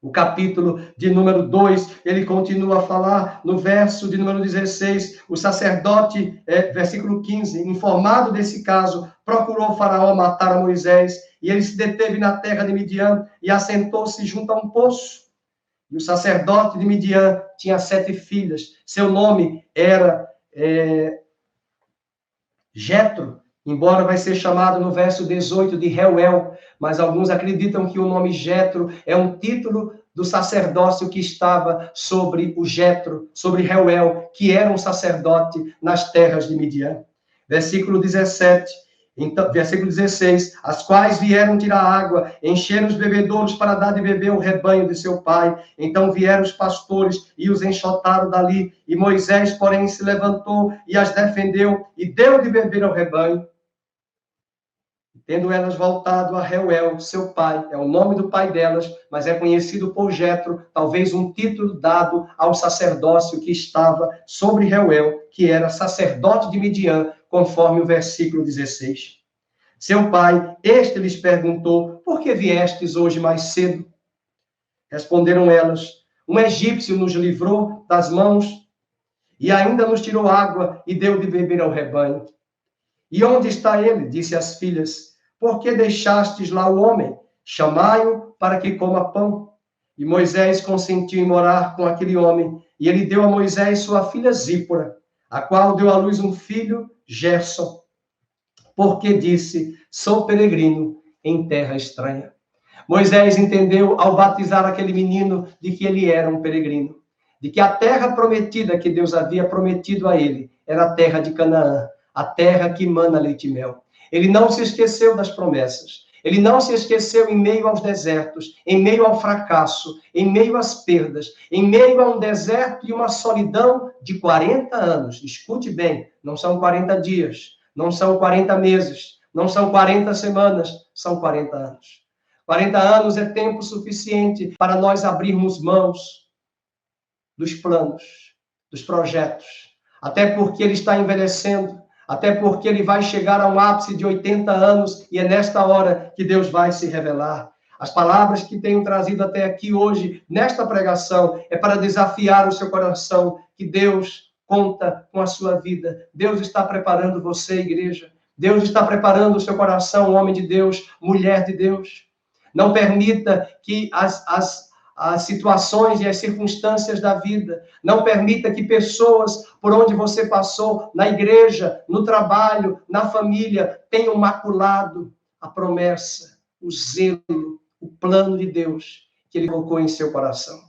O capítulo de número 2, ele continua a falar no verso de número 16, o sacerdote, versículo 15, informado desse caso, procurou Faraó matar a Moisés, e ele se deteve na terra de Midian e assentou-se junto a um poço. E o sacerdote de Midian tinha 7 filhas. Seu nome era Jetro, embora vai ser chamado no verso 18 de Reuel, mas alguns acreditam que o nome Jetro é um título do sacerdócio que estava sobre o Jetro, sobre Reuel, que era um sacerdote nas terras de Midian. Versículo 17, então, versículo 16, as quais vieram tirar água, encheram os bebedouros para dar de beber o rebanho de seu pai. Então vieram os pastores e os enxotaram dali. E Moisés, porém, se levantou e as defendeu e deu de beber ao rebanho. Tendo elas voltado a Reuel, seu pai, é o nome do pai delas, mas é conhecido por Jetro, talvez um título dado ao sacerdócio que estava sobre Reuel, que era sacerdote de Midian, conforme o versículo 16. Seu pai, este lhes perguntou, por que viestes hoje mais cedo? Responderam elas, um egípcio nos livrou das mãos e ainda nos tirou água e deu de beber ao rebanho. E onde está ele? Disse às filhas. Por que deixastes lá o homem? Chamai-o para que coma pão. E Moisés consentiu em morar com aquele homem, e ele deu a Moisés sua filha Zípora, a qual deu à luz um filho, Gerson, porque disse, sou peregrino em terra estranha. Moisés entendeu, ao batizar aquele menino, de que ele era um peregrino, de que a terra prometida que Deus havia prometido a ele era a terra de Canaã, a terra que mana leite e mel. Ele não se esqueceu das promessas. Ele não se esqueceu em meio aos desertos, em meio ao fracasso, em meio às perdas, em meio a um deserto e uma solidão de 40 anos. Escute bem, não são 40 dias, não são 40 meses, não são 40 semanas, são 40 anos. 40 anos é tempo suficiente para nós abrirmos mãos dos planos, dos projetos, até porque ele está envelhecendo, até porque ele vai chegar a um ápice de 80 anos, e é nesta hora que Deus vai se revelar. As palavras que tenho trazido até aqui hoje, nesta pregação, é para desafiar o seu coração, que Deus conta com a sua vida. Deus está preparando você, igreja. Deus está preparando o seu coração, homem de Deus, mulher de Deus. Não permita que as situações e as circunstâncias da vida. Não permita que pessoas por onde você passou, na igreja, no trabalho, na família, tenham maculado a promessa, o zelo, o plano de Deus que ele colocou em seu coração.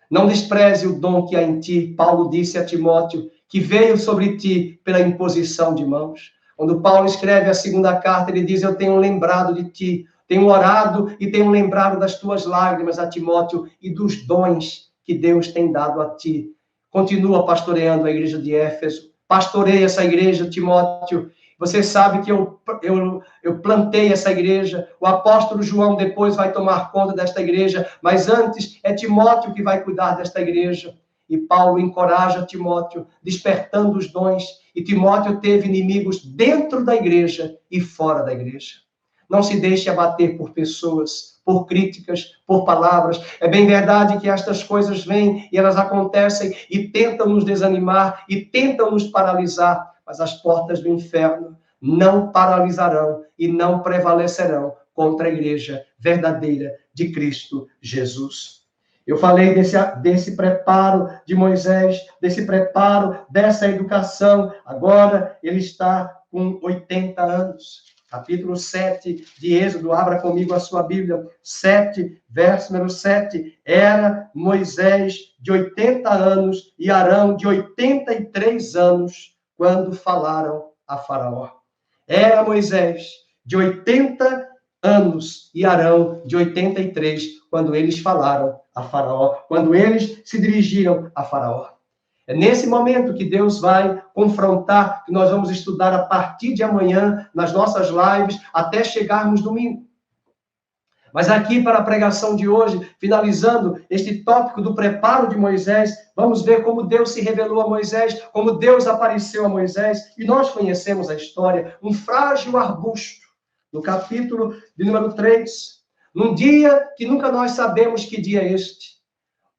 Não despreze o dom que há em ti. Paulo disse a Timóteo que veio sobre ti pela imposição de mãos. Quando Paulo escreve a segunda carta, ele diz: eu tenho lembrado de ti, tenho orado e tenho lembrado das tuas lágrimas a Timóteo e dos dons que Deus tem dado a ti. Continua pastoreando a igreja de Éfeso. Pastoreia essa igreja, Timóteo. Você sabe que eu plantei essa igreja. O apóstolo João depois vai tomar conta desta igreja, mas antes é Timóteo que vai cuidar desta igreja. E Paulo encoraja Timóteo, despertando os dons. E Timóteo teve inimigos dentro da igreja e fora da igreja. Não se deixe abater por pessoas, por críticas, por palavras. É bem verdade que estas coisas vêm e elas acontecem e tentam nos desanimar e tentam nos paralisar, mas as portas do inferno não paralisarão e não prevalecerão contra a igreja verdadeira de Cristo Jesus. Eu falei desse preparo de Moisés, desse preparo, dessa educação. Agora ele está com 80 anos. Capítulo 7 de Êxodo, abra comigo a sua Bíblia, 7, verso número 7. Era Moisés de 80 anos e Arão de 83 anos quando falaram a Faraó. Era Moisés de 80 anos e Arão de 83 quando eles falaram a Faraó, quando eles se dirigiram a Faraó. É nesse momento que Deus vai confrontar, que nós vamos estudar a partir de amanhã, nas nossas lives, até chegarmos domingo. Mas aqui, para a pregação de hoje, finalizando este tópico do preparo de Moisés, vamos ver como Deus se revelou a Moisés, como Deus apareceu a Moisés, e nós conhecemos a história, um frágil arbusto, no capítulo de número 3, num dia que nunca nós sabemos que dia é este.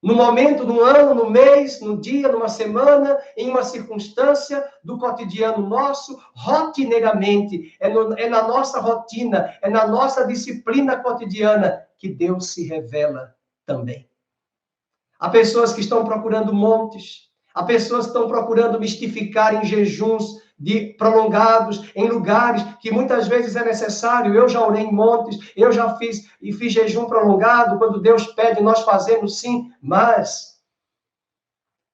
No momento, no ano, no mês, no dia, numa semana, em uma circunstância do cotidiano nosso, rotineiramente, é na nossa rotina, é na nossa disciplina cotidiana que Deus se revela também. Há pessoas que estão procurando montes, há pessoas que estão procurando mistificar em jejuns prolongados, em lugares que muitas vezes é necessário. Eu já orei em montes, eu já fiz jejum prolongado. Quando Deus pede, nós fazemos sim, mas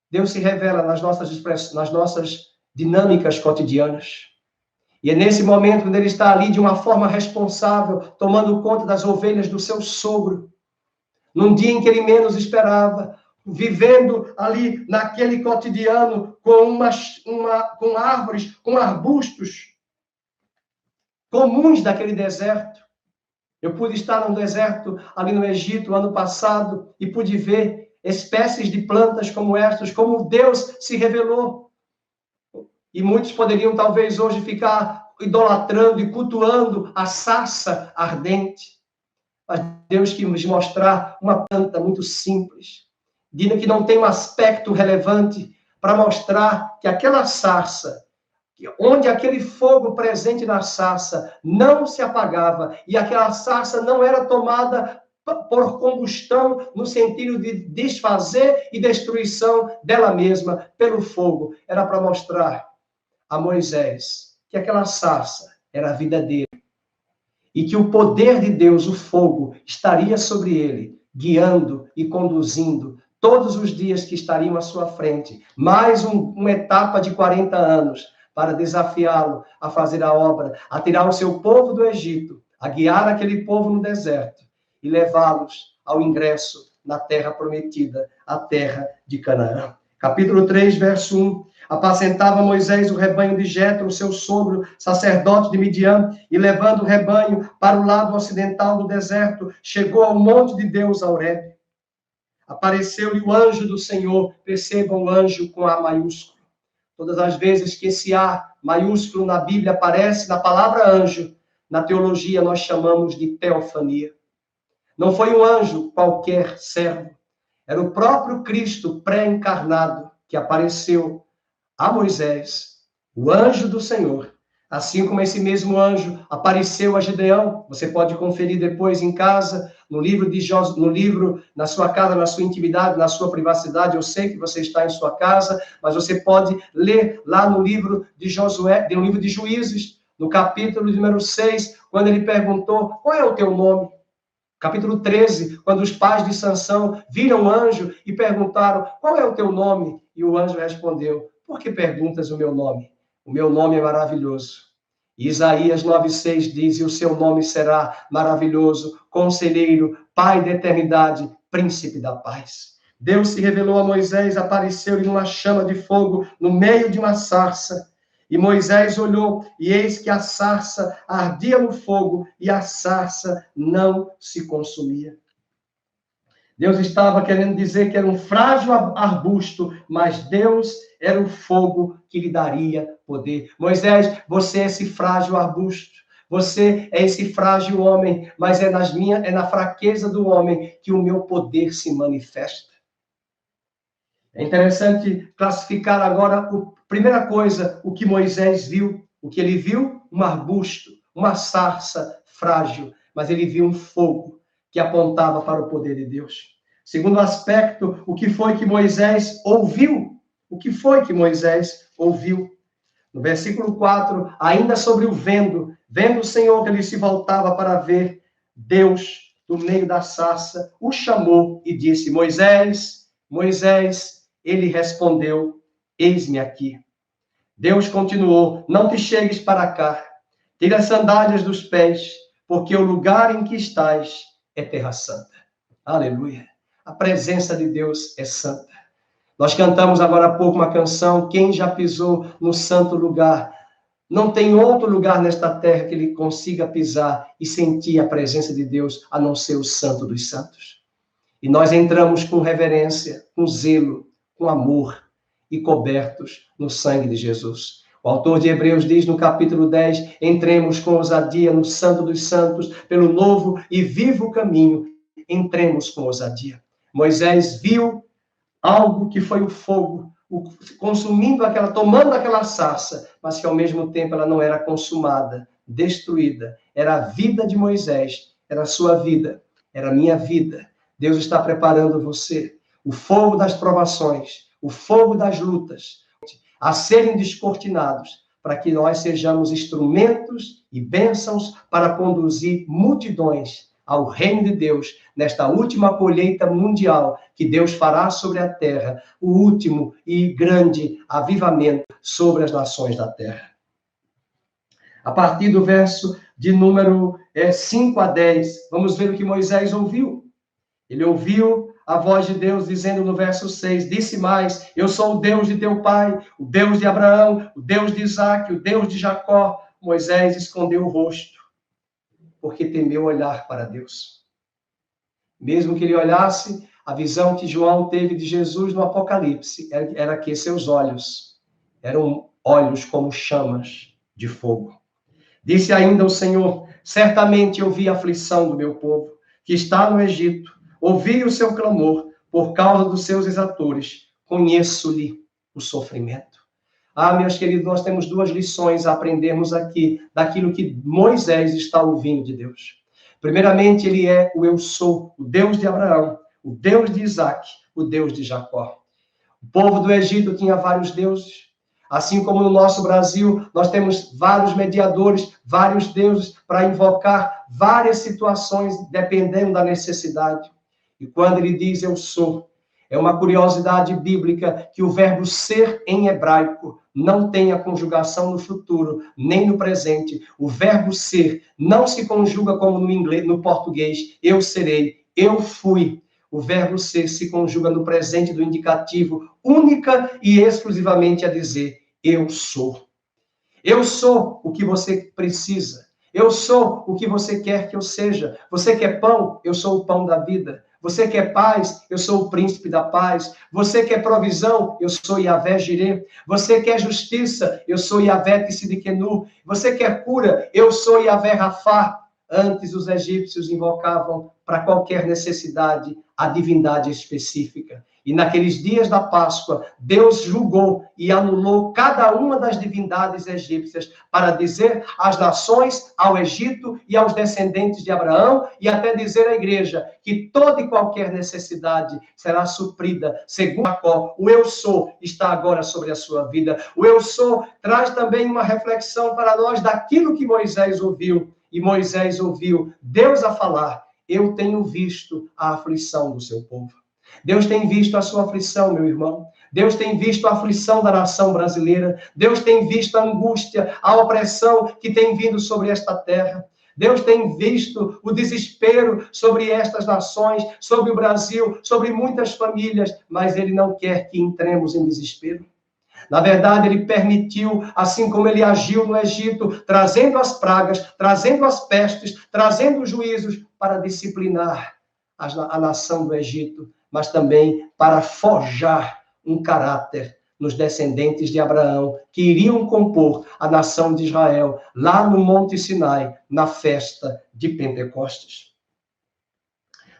Deus se revela nas nossas dinâmicas cotidianas. E é nesse momento, quando ele está ali de uma forma responsável, tomando conta das ovelhas do seu sogro, num dia em que ele menos esperava, vivendo ali naquele cotidiano com árvores, com arbustos comuns daquele deserto. Eu pude estar no deserto ali no Egito ano passado e pude ver espécies de plantas como estas, como Deus se revelou. E muitos poderiam talvez hoje ficar idolatrando e cultuando a sarça ardente. Mas Deus quis nos mostrar uma planta muito simples, que não tem um aspecto relevante, para mostrar que aquela sarça, onde aquele fogo presente na sarça não se apagava, e aquela sarça não era tomada por combustão, no sentido de desfazer e destruição dela mesma pelo fogo, era para mostrar a Moisés que aquela sarça era a vida dele, e que o poder de Deus, o fogo, estaria sobre ele, guiando e conduzindo todos os dias que estariam à sua frente. Mais uma etapa de 40 anos para desafiá-lo a fazer a obra, a tirar o seu povo do Egito, a guiar aquele povo no deserto e levá-los ao ingresso na terra prometida, a terra de Canaã. Capítulo 3, verso 1. Apacentava Moisés o rebanho de Jetro, seu sogro, sacerdote de Midian, e levando o rebanho para o lado ocidental do deserto, chegou ao monte de Deus, Horebe. Apareceu-lhe o anjo do Senhor, percebam o anjo com A maiúsculo. Todas as vezes que esse A maiúsculo na Bíblia aparece, na palavra anjo, na teologia nós chamamos de teofania. Não foi um anjo qualquer servo, era o próprio Cristo pré-encarnado que apareceu a Moisés, o anjo do Senhor. Assim como esse mesmo anjo apareceu a Gideão, você pode conferir depois em casa, no livro, na sua casa, na sua intimidade, na sua privacidade. Eu sei que você está em sua casa, mas você pode ler lá no livro de Josué, no livro de Juízes, no capítulo número 6, quando ele perguntou: qual é o teu nome? Capítulo 13, quando os pais de Sansão viram o anjo e perguntaram, qual é o teu nome? E o anjo respondeu, por que perguntas o meu nome? O meu nome é maravilhoso. E Isaías 9,6 diz, e o seu nome será maravilhoso, conselheiro, pai da eternidade, príncipe da paz. Deus se revelou a Moisés, apareceu-lhe numa chama de fogo no meio de uma sarça. E Moisés olhou, e eis que a sarça ardia no fogo, e a sarça não se consumia. Deus estava querendo dizer que era um frágil arbusto, mas Deus era o fogo que lhe daria poder. Moisés, você é esse frágil arbusto. Você é esse frágil homem, mas é na fraqueza do homem que o meu poder se manifesta. É interessante classificar agora, primeira coisa, o que Moisés viu. O que ele viu? Um arbusto, uma sarça frágil, mas ele viu um fogo que apontava para o poder de Deus. Segundo aspecto, o que foi que Moisés ouviu? O que foi que Moisés ouviu? No versículo 4, ainda sobre o vendo o Senhor que ele se voltava para ver, Deus, do meio da sarça, o chamou e disse, Moisés, Moisés, ele respondeu, eis-me aqui. Deus continuou, não te chegues para cá, tira as sandálias dos pés, porque o lugar em que estás é terra santa. Aleluia. A presença de Deus é santa. Nós cantamos agora há pouco uma canção, quem já pisou no santo lugar? Não tem outro lugar nesta terra que ele consiga pisar e sentir a presença de Deus, a não ser o santo dos santos. E nós entramos com reverência, com zelo, com amor e cobertos no sangue de Jesus. O autor de Hebreus diz no capítulo 10, entremos com ousadia no santo dos santos, pelo novo e vivo caminho, entremos com ousadia. Moisés viu algo que foi o fogo, consumindo tomando aquela sarça, mas que ao mesmo tempo ela não era consumada, destruída. Era a vida de Moisés, era a sua vida, era a minha vida. Deus está preparando você. O fogo das provações, o fogo das lutas, a serem descortinados, para que nós sejamos instrumentos e bênçãos para conduzir multidões ao reino de Deus, nesta última colheita mundial que Deus fará sobre a terra, o último e grande avivamento sobre as nações da terra. A partir do verso de número 5 a 10, vamos ver o que Moisés ouviu. Ele ouviu a voz de Deus dizendo no verso 6, disse mais, eu sou o Deus de teu pai, o Deus de Abraão, o Deus de Isaque, o Deus de Jacó. Moisés escondeu o rosto, porque temeu olhar para Deus. Mesmo que ele olhasse, a visão que João teve de Jesus no Apocalipse era que seus olhos eram olhos como chamas de fogo. Disse ainda o Senhor, certamente eu vi a aflição do meu povo, que está no Egito, ouvi o seu clamor por causa dos seus exatores, conheço-lhe o sofrimento. Ah, meus queridos, nós temos duas lições a aprendermos aqui, daquilo que Moisés está ouvindo de Deus. Primeiramente, ele é o eu sou, o Deus de Abraão, o Deus de Isaque, o Deus de Jacó. O povo do Egito tinha vários deuses. Assim como no nosso Brasil, nós temos vários mediadores, vários deuses para invocar várias situações, dependendo da necessidade. E quando ele diz eu sou, é uma curiosidade bíblica que o verbo ser em hebraico não tem a conjugação no futuro, nem no presente. O verbo ser não se conjuga como no inglês, no português, eu serei, eu fui. O verbo ser se conjuga no presente do indicativo, única e exclusivamente a dizer, eu sou. Eu sou o que você precisa. Eu sou o que você quer que eu seja. Você quer pão? Eu sou o pão da vida. Você quer paz? Eu sou o príncipe da paz. Você quer provisão? Eu sou Yahvé Jireh. Você quer justiça? Eu sou Yahvé Tsidikenu. Você quer cura? Eu sou Yahvé Rafá. Antes os egípcios invocavam para qualquer necessidade a divindade específica. E naqueles dias da Páscoa, Deus julgou e anulou cada uma das divindades egípcias para dizer às nações, ao Egito e aos descendentes de Abraão e até dizer à igreja que toda e qualquer necessidade será suprida segundo Jacó. O eu sou está agora sobre a sua vida. O eu sou traz também uma reflexão para nós daquilo que Moisés ouviu. E Moisés ouviu Deus a falar, eu tenho visto a aflição do seu povo. Deus tem visto a sua aflição, meu irmão. Deus tem visto a aflição da nação brasileira. Deus tem visto a angústia, a opressão que tem vindo sobre esta terra. Deus tem visto o desespero sobre estas nações, sobre o Brasil, sobre muitas famílias, mas Ele não quer que entremos em desespero. Na verdade, Ele permitiu, assim como Ele agiu no Egito, trazendo as pragas, trazendo as pestes, trazendo os juízos para disciplinar a nação do Egito, mas também para forjar um caráter nos descendentes de Abraão, que iriam compor a nação de Israel, lá no Monte Sinai, na festa de Pentecostes.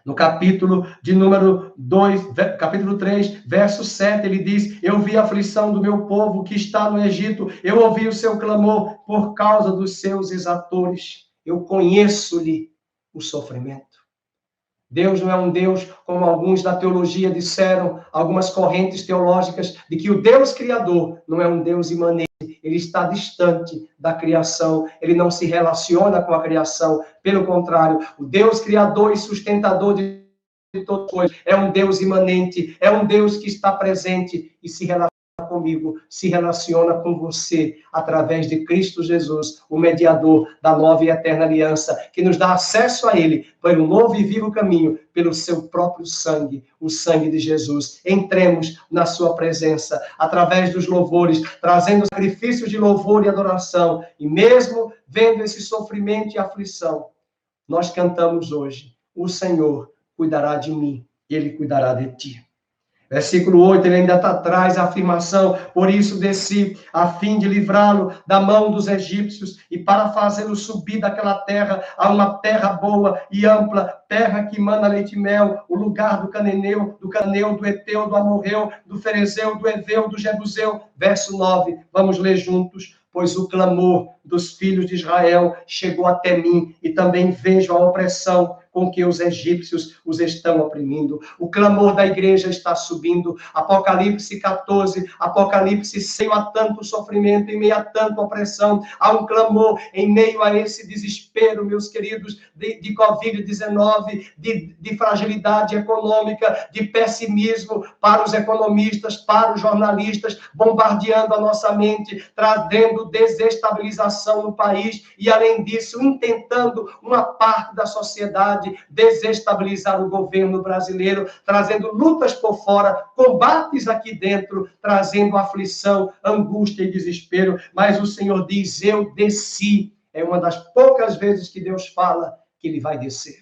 No capítulo de número 2, capítulo 3, verso 7, ele diz: eu vi a aflição do meu povo que está no Egito, eu ouvi o seu clamor por causa dos seus exatores. Eu conheço-lhe o sofrimento. Deus não é um Deus, como alguns da teologia disseram, algumas correntes teológicas, de que o Deus Criador não é um Deus imanente, ele está distante da criação, ele não se relaciona com a criação, pelo contrário, o Deus Criador e sustentador de todas as coisas é um Deus imanente, é um Deus que está presente e se relaciona comigo, se relaciona com você através de Cristo Jesus, o mediador da nova e eterna aliança, que nos dá acesso a Ele pelo novo e vivo caminho, pelo seu próprio sangue, o sangue de Jesus. Entremos na sua presença através dos louvores, trazendo sacrifícios de louvor e adoração, e mesmo vendo esse sofrimento e aflição, nós cantamos hoje: o Senhor cuidará de mim, Ele cuidará de ti. Versículo 8, ele ainda traz a afirmação: por isso desci, a fim de livrá-lo da mão dos egípcios e para fazê-lo subir daquela terra a uma terra boa e ampla, terra que mana leite e mel, o lugar do cananeu, do Eteu, do Amorreu, do Ferezeu, do Eveu, do Jebuseu. Verso 9, vamos ler juntos. Pois o clamor dos filhos de Israel chegou até mim, e também vejo a opressão com que os egípcios os estão oprimindo. O clamor da igreja está subindo. Apocalipse 14, Apocalipse 6, há tanto sofrimento, em meio a tanta opressão, há um clamor em meio a esse desespero, meus queridos, de Covid-19, de fragilidade econômica, de pessimismo para os economistas, para os jornalistas, bombardeando a nossa mente, trazendo desestabilização no país e, além disso, intentando uma parte da sociedade desestabilizar o governo brasileiro, trazendo lutas por fora, combates aqui dentro, trazendo aflição, angústia e desespero. Mas o Senhor diz: eu desci. É uma das poucas vezes que Deus fala que Ele vai descer.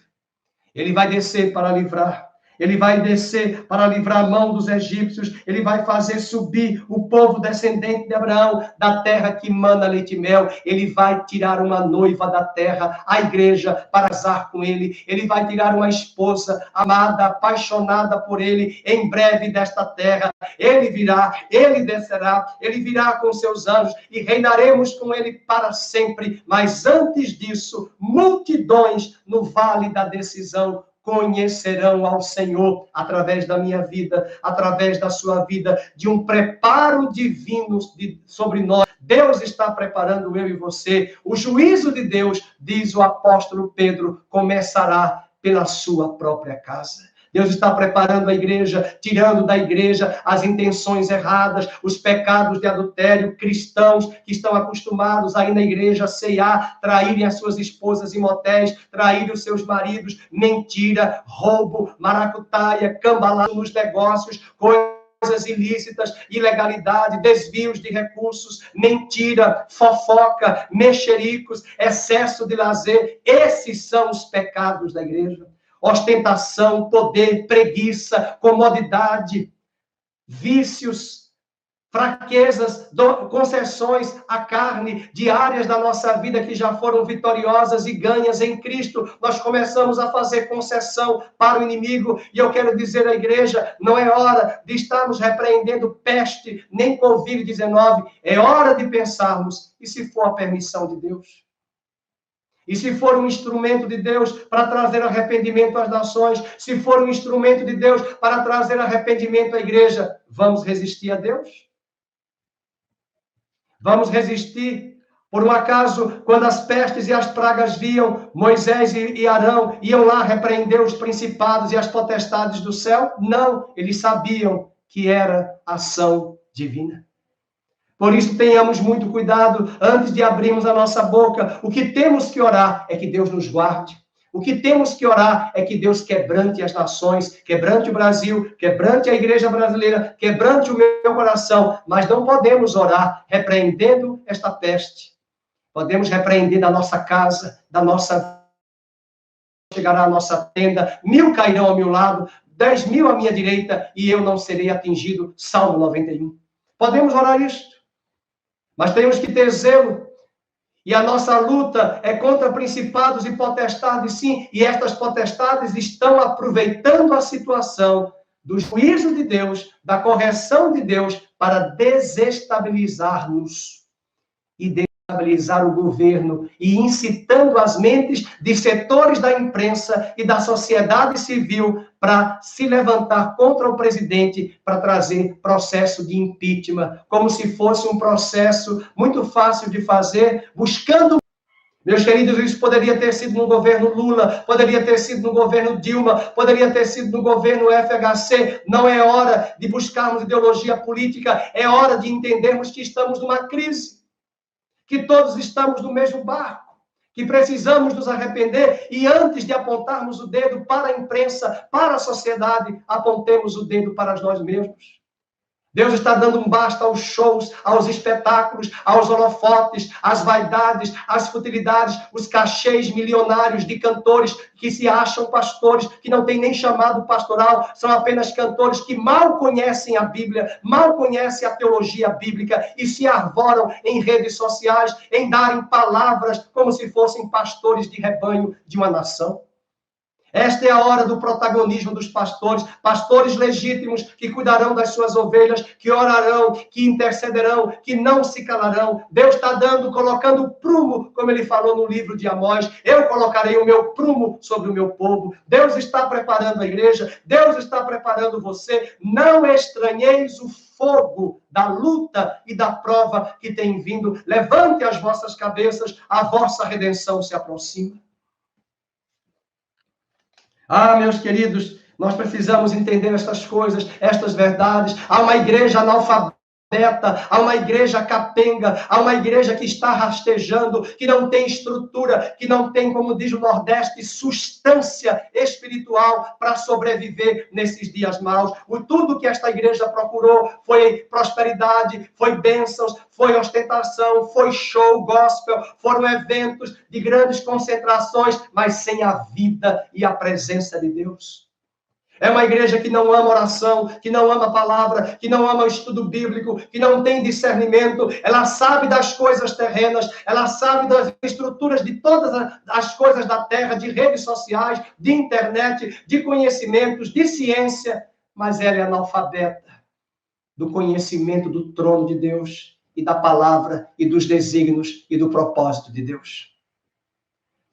Ele vai descer para livrar. Ele vai descer para livrar a mão dos egípcios. Ele vai fazer subir o povo descendente de Abraão da terra que mana leite e mel. Ele vai tirar uma noiva da terra, a igreja, para casar com ele. Ele vai tirar uma esposa amada, apaixonada por ele, em breve desta terra. Ele virá, ele descerá, ele virá com seus anjos e reinaremos com ele para sempre. Mas antes disso, multidões no vale da decisão conhecerão ao Senhor através da minha vida, através da sua vida, de um preparo divino sobre nós. Deus está preparando eu e você. O juízo de Deus, diz o apóstolo Pedro, começará pela sua própria casa. Deus está preparando a igreja, tirando da igreja as intenções erradas, os pecados de adultério, cristãos que estão acostumados a ir na igreja ceiar, traírem as suas esposas em motéis, traírem os seus maridos, mentira, roubo, maracutaia, cambalacho nos negócios, coisas ilícitas, ilegalidade, desvios de recursos, mentira, fofoca, mexericos, excesso de lazer. Esses são os pecados da igreja. Ostentação, poder, preguiça, comodidade, vícios, fraquezas, concessões à carne, de áreas da nossa vida que já foram vitoriosas e ganhas em Cristo. Nós começamos a fazer concessão para o inimigo, e eu quero dizer à igreja, não é hora de estarmos repreendendo peste, nem Covid-19, é hora de pensarmos, e se for a permissão de Deus? E se for um instrumento de Deus para trazer arrependimento às nações, se for um instrumento de Deus para trazer arrependimento à igreja, vamos resistir a Deus? Vamos resistir Por um acaso, quando as pestes e as pragas viam, Moisés e Arão iam lá repreender os principados e as potestades do céu? Não, eles sabiam que era ação divina. Por isso, tenhamos muito cuidado antes de abrirmos a nossa boca. O que temos que orar é que Deus nos guarde. O que temos que orar é que Deus quebrante as nações, quebrante o Brasil, quebrante a igreja brasileira, quebrante o meu coração. Mas não podemos orar repreendendo esta peste. Podemos repreender da nossa casa, da nossa... Chegará à nossa tenda, 1000 cairão ao meu lado, 10.000 à minha direita, e eu não serei atingido. Salmo 91. Podemos orar isto. Mas temos que ter zelo. E a nossa luta é contra principados e potestades, sim. E estas potestades estão aproveitando a situação do juízo de Deus, da correção de Deus, para desestabilizar-nos e desestabilizar o governo, e incitando as mentes de setores da imprensa e da sociedade civil para se levantar contra o presidente, para trazer processo de impeachment, como se fosse um processo muito fácil de fazer, buscando... Meus queridos, isso poderia ter sido no governo Lula, poderia ter sido no governo Dilma, poderia ter sido no governo FHC. Não é hora de buscarmos ideologia política, é hora de entendermos que estamos numa crise, que todos estamos no mesmo barco, que precisamos nos arrepender, e antes de apontarmos o dedo para a imprensa, para a sociedade, apontemos o dedo para nós mesmos. Deus está dando um basta aos shows, aos espetáculos, aos holofotes, às vaidades, às futilidades, os cachês milionários de cantores que se acham pastores, que não têm nem chamado pastoral, são apenas cantores que mal conhecem a Bíblia, mal conhecem a teologia bíblica e se arvoram em redes sociais, em darem palavras como se fossem pastores de rebanho de uma nação. Esta é a hora do protagonismo dos pastores, pastores legítimos que cuidarão das suas ovelhas, que orarão, que intercederão, que não se calarão. Deus está colocando prumo, como ele falou no livro de Amós, eu colocarei o meu prumo sobre o meu povo. Deus está preparando a igreja, Deus está preparando você. Não estranheis o fogo da luta e da prova que tem vindo. Levante as vossas cabeças, a vossa redenção se aproxima. Ah, meus queridos, nós precisamos entender estas coisas, estas verdades. Há uma igreja analfabeta, há uma igreja capenga, há uma igreja que está rastejando, que não tem estrutura, que não tem, como diz o Nordeste, substância espiritual para sobreviver nesses dias maus. Tudo que esta igreja procurou foi prosperidade, foi bênçãos, foi ostentação, foi show gospel, foram eventos de grandes concentrações, mas sem a vida e a presença de Deus. É uma igreja que não ama oração, que não ama a palavra, que não ama o estudo bíblico, que não tem discernimento. Ela sabe das coisas terrenas, ela sabe das estruturas de todas as coisas da terra, de redes sociais, de internet, de conhecimentos, de ciência, mas ela é analfabeta do conhecimento do trono de Deus e da palavra e dos desígnios e do propósito de Deus.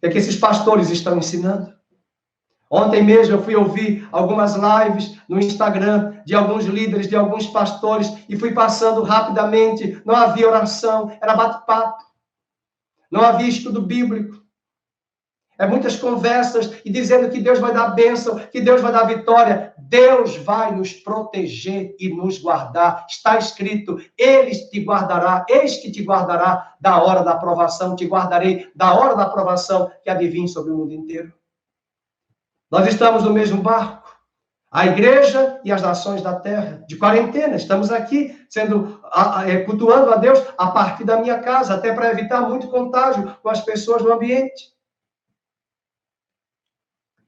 É que esses pastores estão ensinando. Ontem mesmo eu fui ouvir algumas lives no Instagram de alguns líderes, de alguns pastores, e fui passando rapidamente. Não havia oração, era bate-papo. Não havia estudo bíblico. É muitas conversas e dizendo que Deus vai dar bênção, que Deus vai dar vitória. Deus vai nos proteger e nos guardar. Está escrito, Ele te guardará, eis que te guardará da hora da aprovação, te guardarei da hora da aprovação que há de vir sobre o mundo inteiro. Nós estamos no mesmo barco, a igreja e as nações da terra, de quarentena. Estamos aqui cultuando a Deus a partir da minha casa, até para evitar muito contágio com as pessoas no ambiente.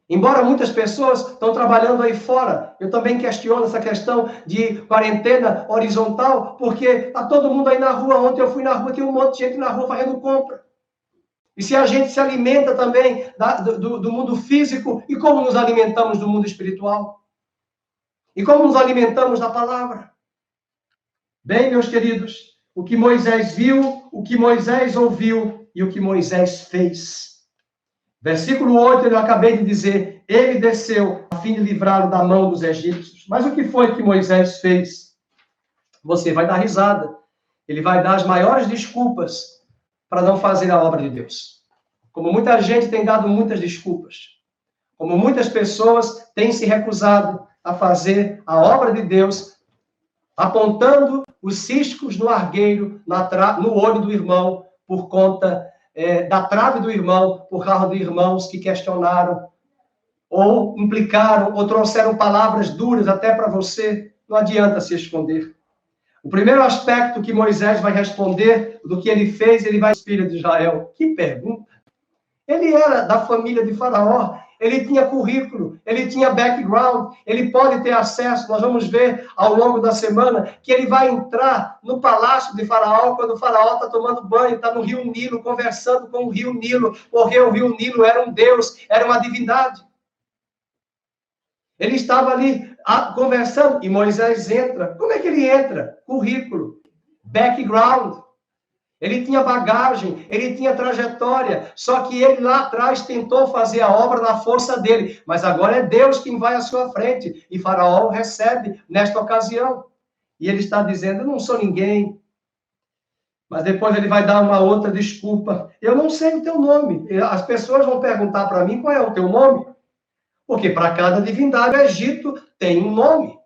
Embora muitas pessoas estão trabalhando aí fora, eu também questiono essa questão de quarentena horizontal, porque está todo mundo aí na rua. Ontem eu fui na rua, tem um monte de gente na rua fazendo compra. E se a gente se alimenta também do mundo físico, e como nos alimentamos do mundo espiritual? E como nos alimentamos da palavra? Bem, meus queridos, o que Moisés viu, o que Moisés ouviu e o que Moisés fez. Versículo 8, eu acabei de dizer, ele desceu a fim de livrá-lo da mão dos egípcios. Mas o que foi que Moisés fez? Você vai dar risada. Ele vai dar as maiores desculpas. para não fazer a obra de Deus. Como muita gente tem dado muitas desculpas, como muitas pessoas têm se recusado a fazer a obra de Deus, apontando os ciscos no argueiro, no olho do irmão, por conta da trave do irmão, por causa de irmãos que questionaram, ou implicaram, ou trouxeram palavras duras até para você. Não adianta se esconder. O primeiro aspecto que Moisés vai responder do que ele fez, ele vai filho de Israel. Que pergunta! Ele era da família de Faraó, ele tinha currículo, ele tinha background, ele pode ter acesso. Nós vamos ver ao longo da semana que ele vai entrar no palácio de Faraó quando o Faraó está tomando banho, está no rio Nilo, conversando com o rio Nilo, porque o rio Nilo era um deus, era uma divindade. Ele estava ali conversando e Moisés entra. Como é que ele entra? Currículo, background. Ele tinha bagagem, ele tinha trajetória, só que ele lá atrás tentou fazer a obra na força dele, mas agora é Deus quem vai à sua frente, e Faraó o recebe nesta ocasião. E ele está dizendo, eu não sou ninguém. Mas depois ele vai dar uma outra desculpa. Eu não sei o teu nome. As pessoas vão perguntar para mim qual é o teu nome. Porque para cada divindade, o Egito tem um nome,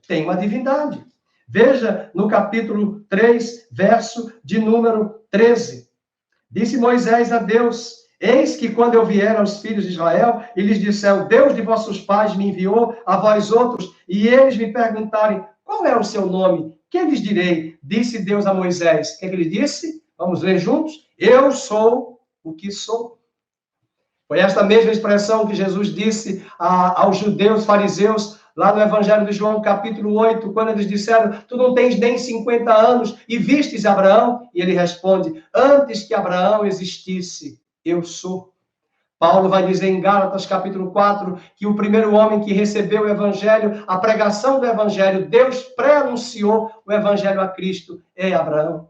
tem uma divindade. Veja no capítulo 3, verso de número 13. Disse Moisés a Deus, eis que quando eu vier aos filhos de Israel, e lhes disser, o Deus de vossos pais me enviou a vós outros, e eles me perguntarem, qual é o seu nome? Que lhes direi? Disse Deus a Moisés. O que ele disse? Vamos ler juntos? Eu sou o que sou. Foi esta mesma expressão que Jesus disse aos judeus, fariseus, lá no Evangelho de João, capítulo 8, quando eles disseram, tu não tens nem 50 anos e vistes Abraão? E ele responde, antes que Abraão existisse, eu sou. Paulo vai dizer em Gálatas, capítulo 4, que o primeiro homem que recebeu o Evangelho, a pregação do Evangelho, Deus pré-anunciou o Evangelho a Cristo, é Abraão.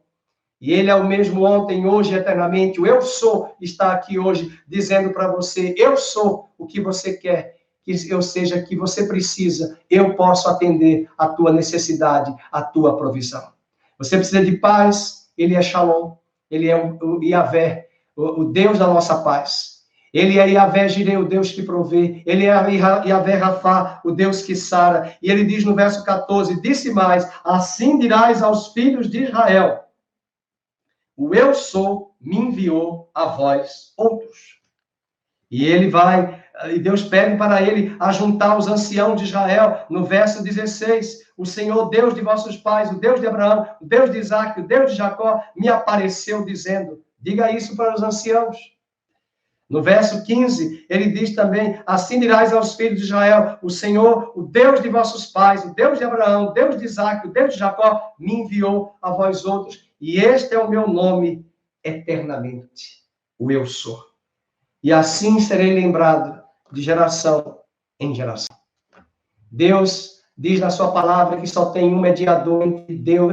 E ele é o mesmo ontem, hoje, eternamente. O eu sou está aqui hoje dizendo para você, eu sou o que você quer que eu seja, que você precisa. Eu posso atender a tua necessidade, a tua provisão. Você precisa de paz, ele é Shalom. Ele é o Yahvé, o Deus da nossa paz. Ele é Yahvé Jireh, o Deus que provê. Ele é Yahvé Rafá, o Deus que sara. E ele diz no verso 14, disse mais, assim dirás aos filhos de Israel, o eu sou me enviou a vós outros. E ele vai, e Deus pede para ele ajuntar os anciãos de Israel, no verso 16, o Senhor, Deus de vossos pais, o Deus de Abraão, o Deus de Isaac, o Deus de Jacó, me apareceu dizendo, diga isso para os anciãos. No verso 15, ele diz também, assim dirás aos filhos de Israel, o Senhor, o Deus de vossos pais, o Deus de Abraão, o Deus de Isaac, o Deus de Jacó, me enviou a vós outros, e este é o meu nome eternamente, o eu sou. E assim serei lembrado de geração em geração. Deus diz na sua palavra que só tem um mediador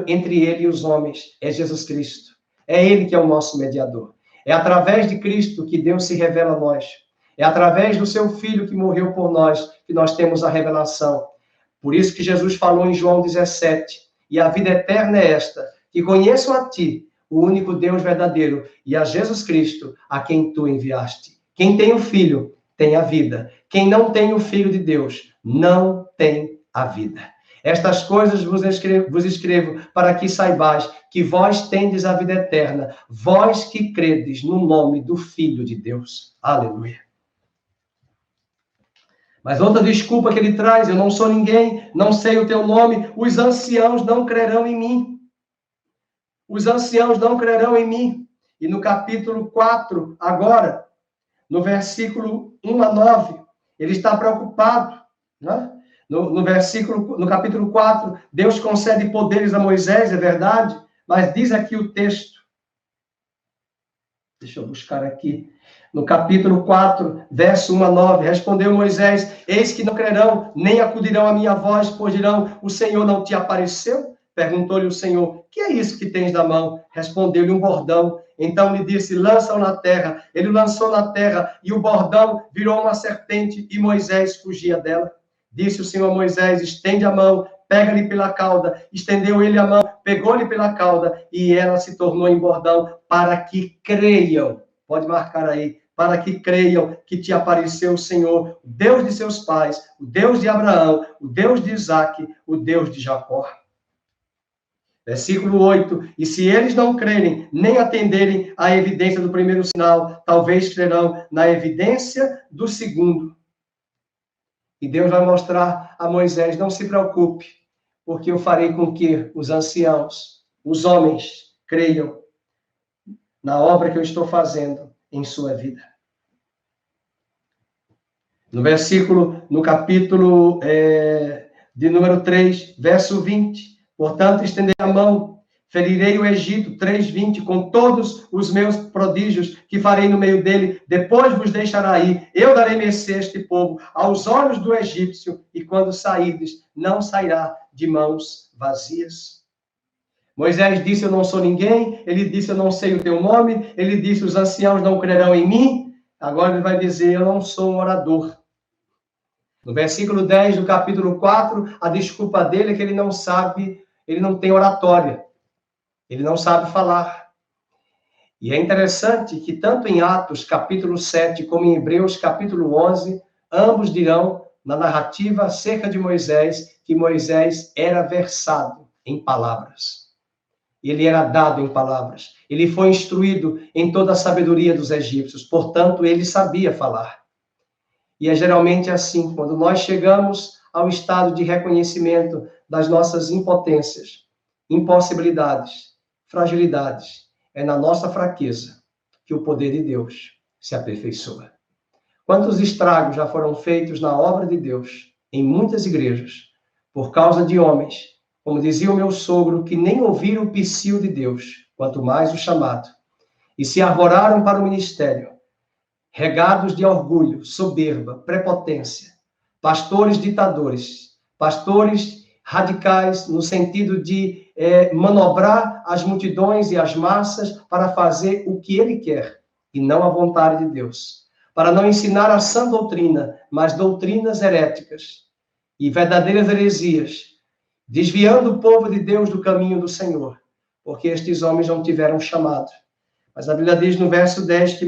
entre ele e os homens, é Jesus Cristo. É ele que é o nosso mediador. É através de Cristo que Deus se revela a nós. É através do seu Filho que morreu por nós que nós temos a revelação. Por isso que Jesus falou em João 17, e a vida eterna é esta, que conheçam a ti, o único Deus verdadeiro, e a Jesus Cristo, a quem tu enviaste. Quem tem o Filho, tem a vida. Quem não tem o Filho de Deus, não tem a vida. Estas coisas vos escrevo para que saibais que vós tendes a vida eterna, vós que credes no nome do Filho de Deus. Aleluia. Mas outra desculpa que ele traz, eu não sou ninguém, não sei o teu nome, os anciãos não crerão em mim. Os anciãos não crerão em mim. E no capítulo 4, agora, no versículo 1 a 9, ele está preocupado, né? No capítulo 4, Deus concede poderes a Moisés, é verdade, mas diz aqui o texto. Deixa eu buscar aqui. No capítulo 4, verso 1 a 9, respondeu Moisés, eis que não crerão, nem acudirão à minha voz, pois dirão, o Senhor não te apareceu? Perguntou-lhe o Senhor, que é isso que tens na mão? Respondeu-lhe um bordão. Então lhe disse, lança-o na terra. Ele lançou na terra, e o bordão virou uma serpente, e Moisés fugia dela. Disse o Senhor a Moisés, estende a mão, pega-lhe pela cauda, estendeu ele a mão, pegou-lhe pela cauda, e ela se tornou em bordão, para que creiam. Pode marcar aí. Para que creiam que te apareceu o Senhor, o Deus de seus pais, o Deus de Abraão, o Deus de Isaque, o Deus de Jacó. Versículo 8. E se eles não crerem, nem atenderem à evidência do primeiro sinal, talvez crerão na evidência do segundo. E Deus vai mostrar a Moisés, não se preocupe, porque eu farei com que os anciãos, os homens, creiam na obra que eu estou fazendo em sua vida. No capítulo de número 3, verso 20. Portanto, estendei a mão, ferirei o Egito, 3:20, com todos os meus prodígios que farei no meio dele, depois vos deixará ir. Eu darei mercê a este povo, aos olhos do egípcio, e quando sairdes, não sairá de mãos vazias. Moisés disse, eu não sou ninguém. Ele disse, eu não sei o teu nome. Ele disse, os anciãos não crerão em mim. Agora ele vai dizer, eu não sou um orador. No versículo 10 do capítulo 4, a desculpa dele é que ele não sabe, ele não tem oratória. Ele não sabe falar. E é interessante que tanto em Atos, capítulo 7, como em Hebreus, capítulo 11, ambos dirão, na narrativa acerca de Moisés, que Moisés era versado em palavras. Ele era dado em palavras. Ele foi instruído em toda a sabedoria dos egípcios. Portanto, ele sabia falar. E é geralmente assim, quando nós chegamos ao estado de reconhecimento das nossas impotências, impossibilidades, fragilidades, é na nossa fraqueza que o poder de Deus se aperfeiçoa. Quantos estragos já foram feitos na obra de Deus em muitas igrejas por causa de homens, como dizia o meu sogro, que nem ouviram o psiu de Deus, quanto mais o chamado, e se arvoraram para o ministério, regados de orgulho, soberba, prepotência, pastores ditadores, pastores radicais no sentido de manobrar as multidões e as massas para fazer o que ele quer e não a vontade de Deus, para não ensinar a sã doutrina, mas doutrinas heréticas e verdadeiras heresias, desviando o povo de Deus do caminho do Senhor, porque estes homens não tiveram chamado. Mas a Bíblia diz no verso 10 que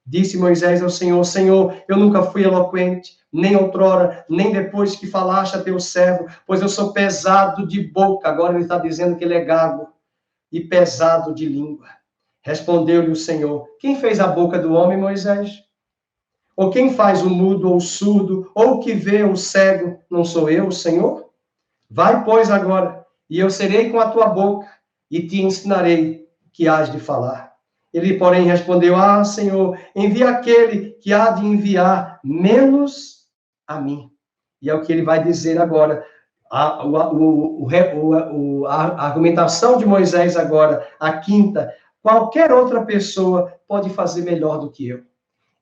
disse Moisés ao Senhor, Senhor, eu nunca fui eloquente, nem outrora, nem depois que falaste a teu servo, pois eu sou pesado de boca. Agora ele está dizendo que ele é gago e pesado de língua. Respondeu-lhe o Senhor, quem fez a boca do homem, Moisés? Ou quem faz o mudo ou o surdo, ou o que vê o cego? Não sou eu, o Senhor? Vai, pois, agora, e eu serei com a tua boca, e te ensinarei o que hás de falar. Ele, porém, respondeu, Senhor, envia aquele que há de enviar, menos a mim. E é o que ele vai dizer agora. A argumentação de Moisés agora, a quinta, qualquer outra pessoa pode fazer melhor do que eu.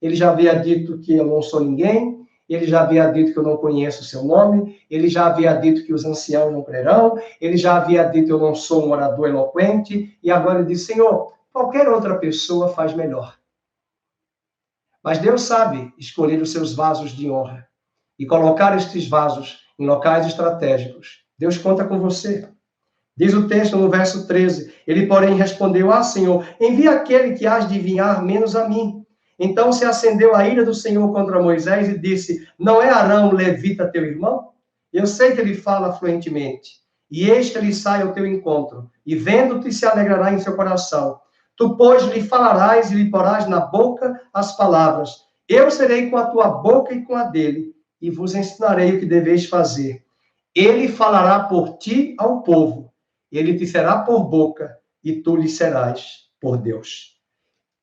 Ele já havia dito que eu não sou ninguém, ele já havia dito que eu não conheço o seu nome, ele já havia dito que os anciãos não crerão, ele já havia dito que eu não sou um orador eloquente, e agora ele diz, Senhor, qualquer outra pessoa faz melhor. Mas Deus sabe escolher os seus vasos de honra e colocar estes vasos em locais estratégicos. Deus conta com você. Diz o texto no verso 13, ele, porém, respondeu, Senhor, envia aquele que hás de enviar menos a mim. Então se acendeu a ira do Senhor contra Moisés e disse, não é Arão, levita, teu irmão? Eu sei que ele fala fluentemente. E eis que ele sai ao teu encontro, e vendo-te se alegrará em seu coração. Tu, pois, lhe falarás e lhe porás na boca as palavras. Eu serei com a tua boca e com a dele, e vos ensinarei o que deveis fazer. Ele falará por ti ao povo, ele te será por boca, e tu lhe serás por Deus.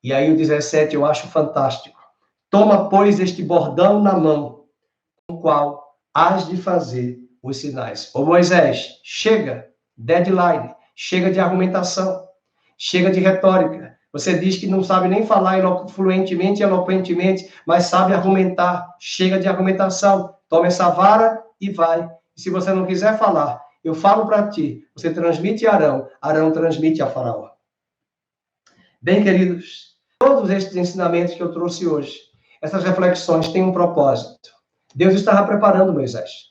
E aí o 17 eu acho fantástico. Toma, pois, este bordão na mão, com o qual hás de fazer os sinais. Ô Moisés, chega, deadline, chega de argumentação, chega de retórica. Você diz que não sabe nem falar fluentemente e eloquentemente, mas sabe argumentar. Chega de argumentação. Toma essa vara e vai. E se você não quiser falar, eu falo para ti. Você transmite a Arão, Arão transmite a Faraó. Bem, queridos, todos estes ensinamentos que eu trouxe hoje, essas reflexões têm um propósito. Deus estava preparando Moisés.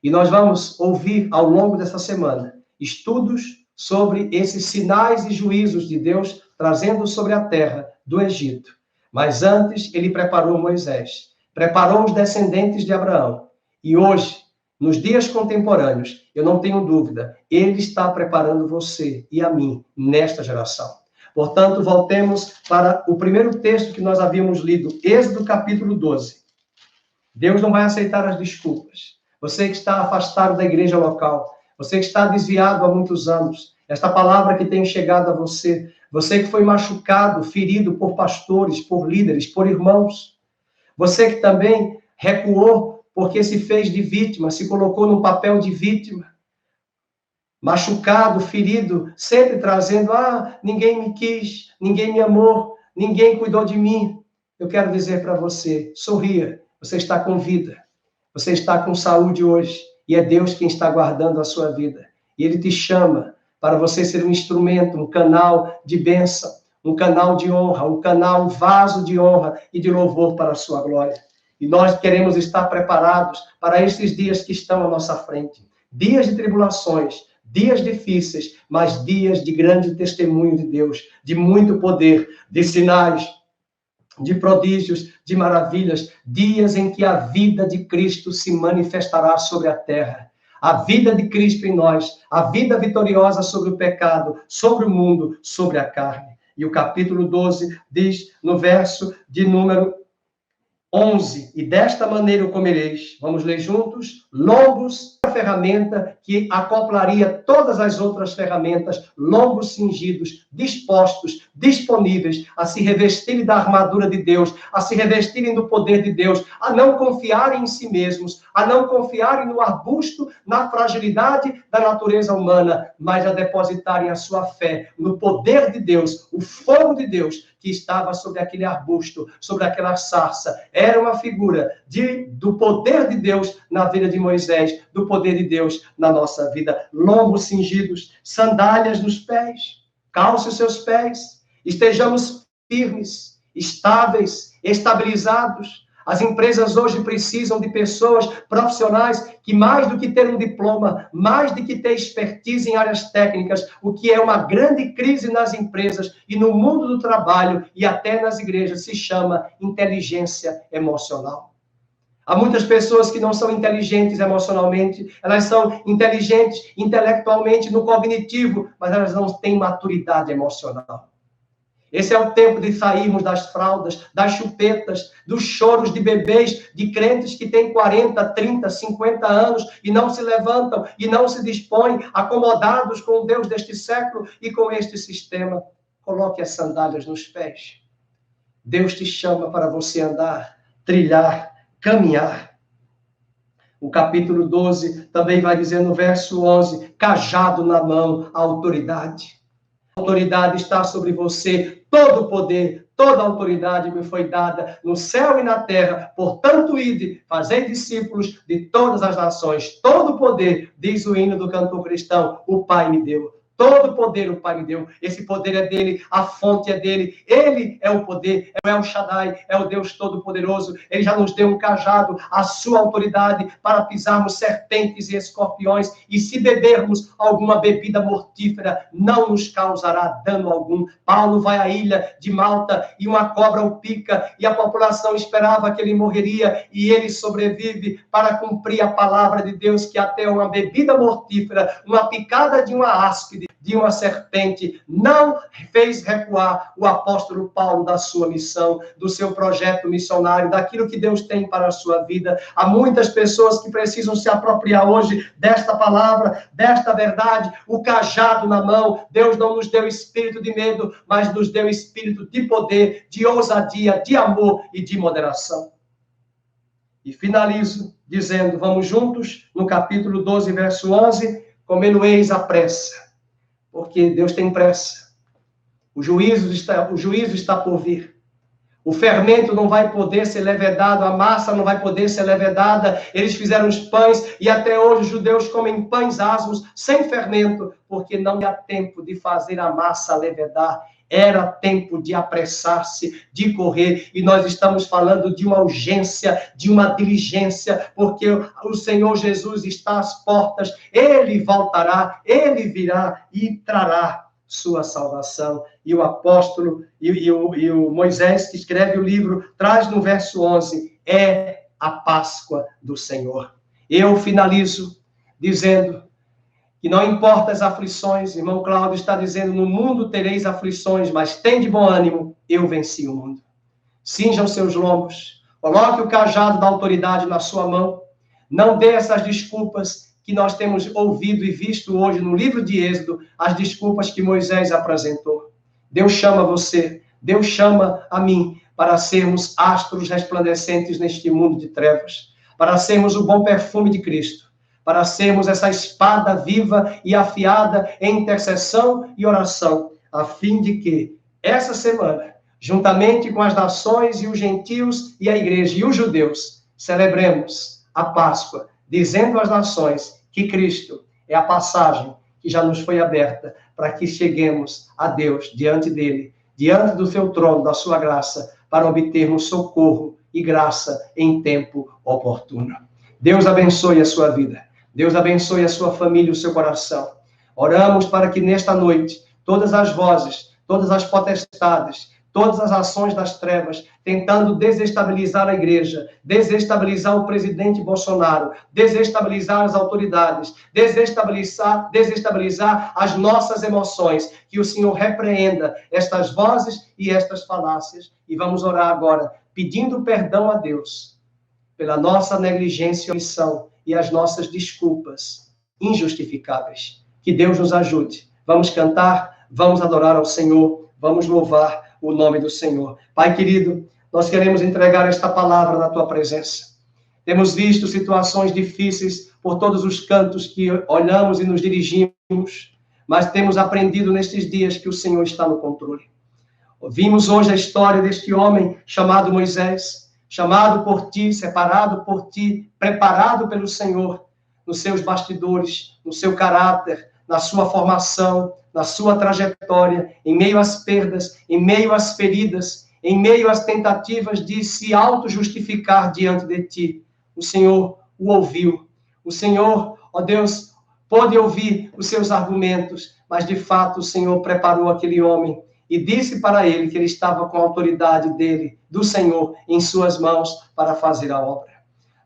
E nós vamos ouvir ao longo dessa semana estudos sobre esses sinais e juízos de Deus trazendo sobre a terra do Egito. Mas antes, ele preparou Moisés, preparou os descendentes de Abraão. E hoje, nos dias contemporâneos, eu não tenho dúvida, ele está preparando você e a mim nesta geração. Portanto, voltemos para o primeiro texto que nós havíamos lido, Êxodo capítulo 12. Deus não vai aceitar as desculpas. Você que está afastado da igreja local, você que está desviado há muitos anos, esta palavra que tem chegado a você, você que foi machucado, ferido por pastores, por líderes, por irmãos, você que também recuou porque se fez de vítima, se colocou no papel de vítima, machucado, ferido, sempre trazendo, ninguém me quis, ninguém me amou, ninguém cuidou de mim. Eu quero dizer para você, sorria, você está com vida, você está com saúde hoje, e é Deus quem está guardando a sua vida. E Ele te chama para você ser um instrumento, um canal de bênção, um canal de honra, um canal, um vaso de honra e de louvor para a sua glória. E nós queremos estar preparados para esses dias que estão à nossa frente. Dias de tribulações, dias difíceis, mas dias de grande testemunho de Deus, de muito poder, de sinais, de prodígios, de maravilhas, dias em que a vida de Cristo se manifestará sobre a terra. A vida de Cristo em nós, a vida vitoriosa sobre o pecado, sobre o mundo, sobre a carne. E o capítulo 12 diz, no verso de número 11, e desta maneira o comereis. Vamos ler juntos? Lombos, a ferramenta que acoplaria todas as outras ferramentas, lombos cingidos, dispostos, disponíveis a se revestirem da armadura de Deus, a se revestirem do poder de Deus, a não confiarem em si mesmos, a não confiarem no arbusto, na fragilidade da natureza humana, mas a depositarem a sua fé no poder de Deus, o fogo de Deus, que estava sobre aquele arbusto, sobre aquela sarça. Era uma figura do poder de Deus na vida de Moisés, do poder de Deus na nossa vida. Lombos cingidos, sandálias nos pés, calce os seus pés, estejamos firmes, estáveis, estabilizados. As empresas hoje precisam de pessoas profissionais que, mais do que ter um diploma, mais do que ter expertise em áreas técnicas, o que é uma grande crise nas empresas e no mundo do trabalho e até nas igrejas, se chama inteligência emocional. Há muitas pessoas que não são inteligentes emocionalmente, elas são inteligentes intelectualmente no cognitivo, mas elas não têm maturidade emocional. Esse é o tempo de sairmos das fraldas, das chupetas, dos choros de bebês, de crentes que têm 40, 30, 50 anos e não se levantam e não se dispõem, acomodados com o Deus deste século e com este sistema. Coloque as sandálias nos pés. Deus te chama para você andar, trilhar, caminhar. O capítulo 12 também vai dizer no verso 11, cajado na mão, a autoridade. A autoridade está sobre você, todo o poder, toda a autoridade me foi dada no céu e na terra. Portanto, ide, fazei discípulos de todas as nações. Todo o poder, diz o hino do cantor cristão, o Pai me deu. Todo o poder o Pai me deu. Esse poder é dele, a fonte é dele. Ele é o poder, é o El Shaddai, é o Deus Todo-Poderoso. Ele já nos deu um cajado, a sua autoridade para pisarmos serpentes e escorpiões. E se bebermos alguma bebida mortífera, não nos causará dano algum. Paulo vai à ilha de Malta e uma cobra o pica e a população esperava que ele morreria e ele sobrevive para cumprir a palavra de Deus, que até uma bebida mortífera, uma picada de uma áspide, de uma serpente, não fez recuar o apóstolo Paulo da sua missão, do seu projeto missionário, daquilo que Deus tem para a sua vida. Há muitas pessoas que precisam se apropriar hoje desta palavra, desta verdade, o cajado na mão. Deus não nos deu espírito de medo, mas nos deu espírito de poder, de ousadia, de amor e de moderação. E finalizo dizendo, vamos juntos, no capítulo 12, verso 11, comê-lo-eis à pressa. Porque Deus tem pressa. O juízo está por vir. O fermento não vai poder ser levedado, a massa não vai poder ser levedada. Eles fizeram os pães e até hoje os judeus comem pães asmos sem fermento, porque não há tempo de fazer a massa levedar. Era tempo de apressar-se, de correr, e nós estamos falando de uma urgência, de uma diligência, porque o Senhor Jesus está às portas, ele voltará, ele virá e trará sua salvação. E o apóstolo, e o Moisés, que escreve o livro, traz no verso 11, é a Páscoa do Senhor. Eu finalizo dizendo que não importa as aflições, irmão Cláudio está dizendo, no mundo tereis aflições, mas tem de bom ânimo, eu venci o mundo. Cinjam seus lombos, coloque o cajado da autoridade na sua mão, não dê essas desculpas que nós temos ouvido e visto hoje no livro de Êxodo, as desculpas que Moisés apresentou. Deus chama você, Deus chama a mim, para sermos astros resplandecentes neste mundo de trevas, para sermos o bom perfume de Cristo, para sermos essa espada viva e afiada em intercessão e oração, a fim de que, essa semana, juntamente com as nações e os gentios e a igreja e os judeus, celebremos a Páscoa, dizendo às nações que Cristo é a passagem que já nos foi aberta para que cheguemos a Deus, diante dele, diante do seu trono, da sua graça, para obtermos socorro e graça em tempo oportuno. Deus abençoe a sua vida. Deus abençoe a sua família, o seu coração. Oramos para que nesta noite, todas as vozes, todas as potestades, todas as ações das trevas, tentando desestabilizar a igreja, desestabilizar o presidente Bolsonaro, desestabilizar as autoridades, desestabilizar as nossas emoções, que o Senhor repreenda estas vozes e estas falácias. E vamos orar agora, pedindo perdão a Deus pela nossa negligência e omissão e as nossas desculpas injustificáveis. Que Deus nos ajude. Vamos cantar, vamos adorar ao Senhor, vamos louvar o nome do Senhor. Pai querido, nós queremos entregar esta palavra na tua presença. Temos visto situações difíceis por todos os cantos que olhamos e nos dirigimos, mas temos aprendido nestes dias que o Senhor está no controle. Ouvimos hoje a história deste homem chamado Moisés, chamado por ti, separado por ti, preparado pelo Senhor, nos seus bastidores, no seu caráter, na sua formação, na sua trajetória, em meio às perdas, em meio às feridas, em meio às tentativas de se auto-justificar diante de ti. O Senhor o ouviu. O Senhor, ó Deus, pôde ouvir os seus argumentos, mas de fato o Senhor preparou aquele homem e disse para ele que ele estava com a autoridade dele, do Senhor, em suas mãos para fazer a obra.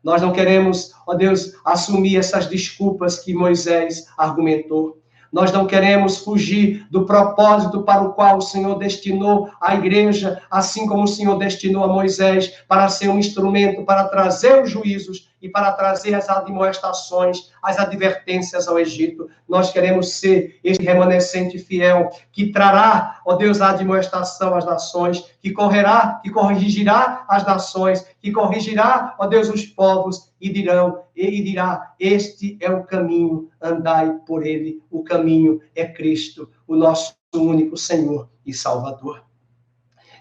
Nós não queremos, ó Deus, assumir essas desculpas que Moisés argumentou. Nós não queremos fugir do propósito para o qual o Senhor destinou a igreja, assim como o Senhor destinou a Moisés, para ser um instrumento para trazer os juízos e para trazer as admoestações, as advertências ao Egito. Nós queremos ser esse remanescente fiel que trará, ó Deus, a admoestação às nações, que correrá, que corrigirá as nações, que corrigirá, ó Deus, os povos e dirá, este é o caminho, andai por ele. O caminho é Cristo, o nosso único Senhor e Salvador.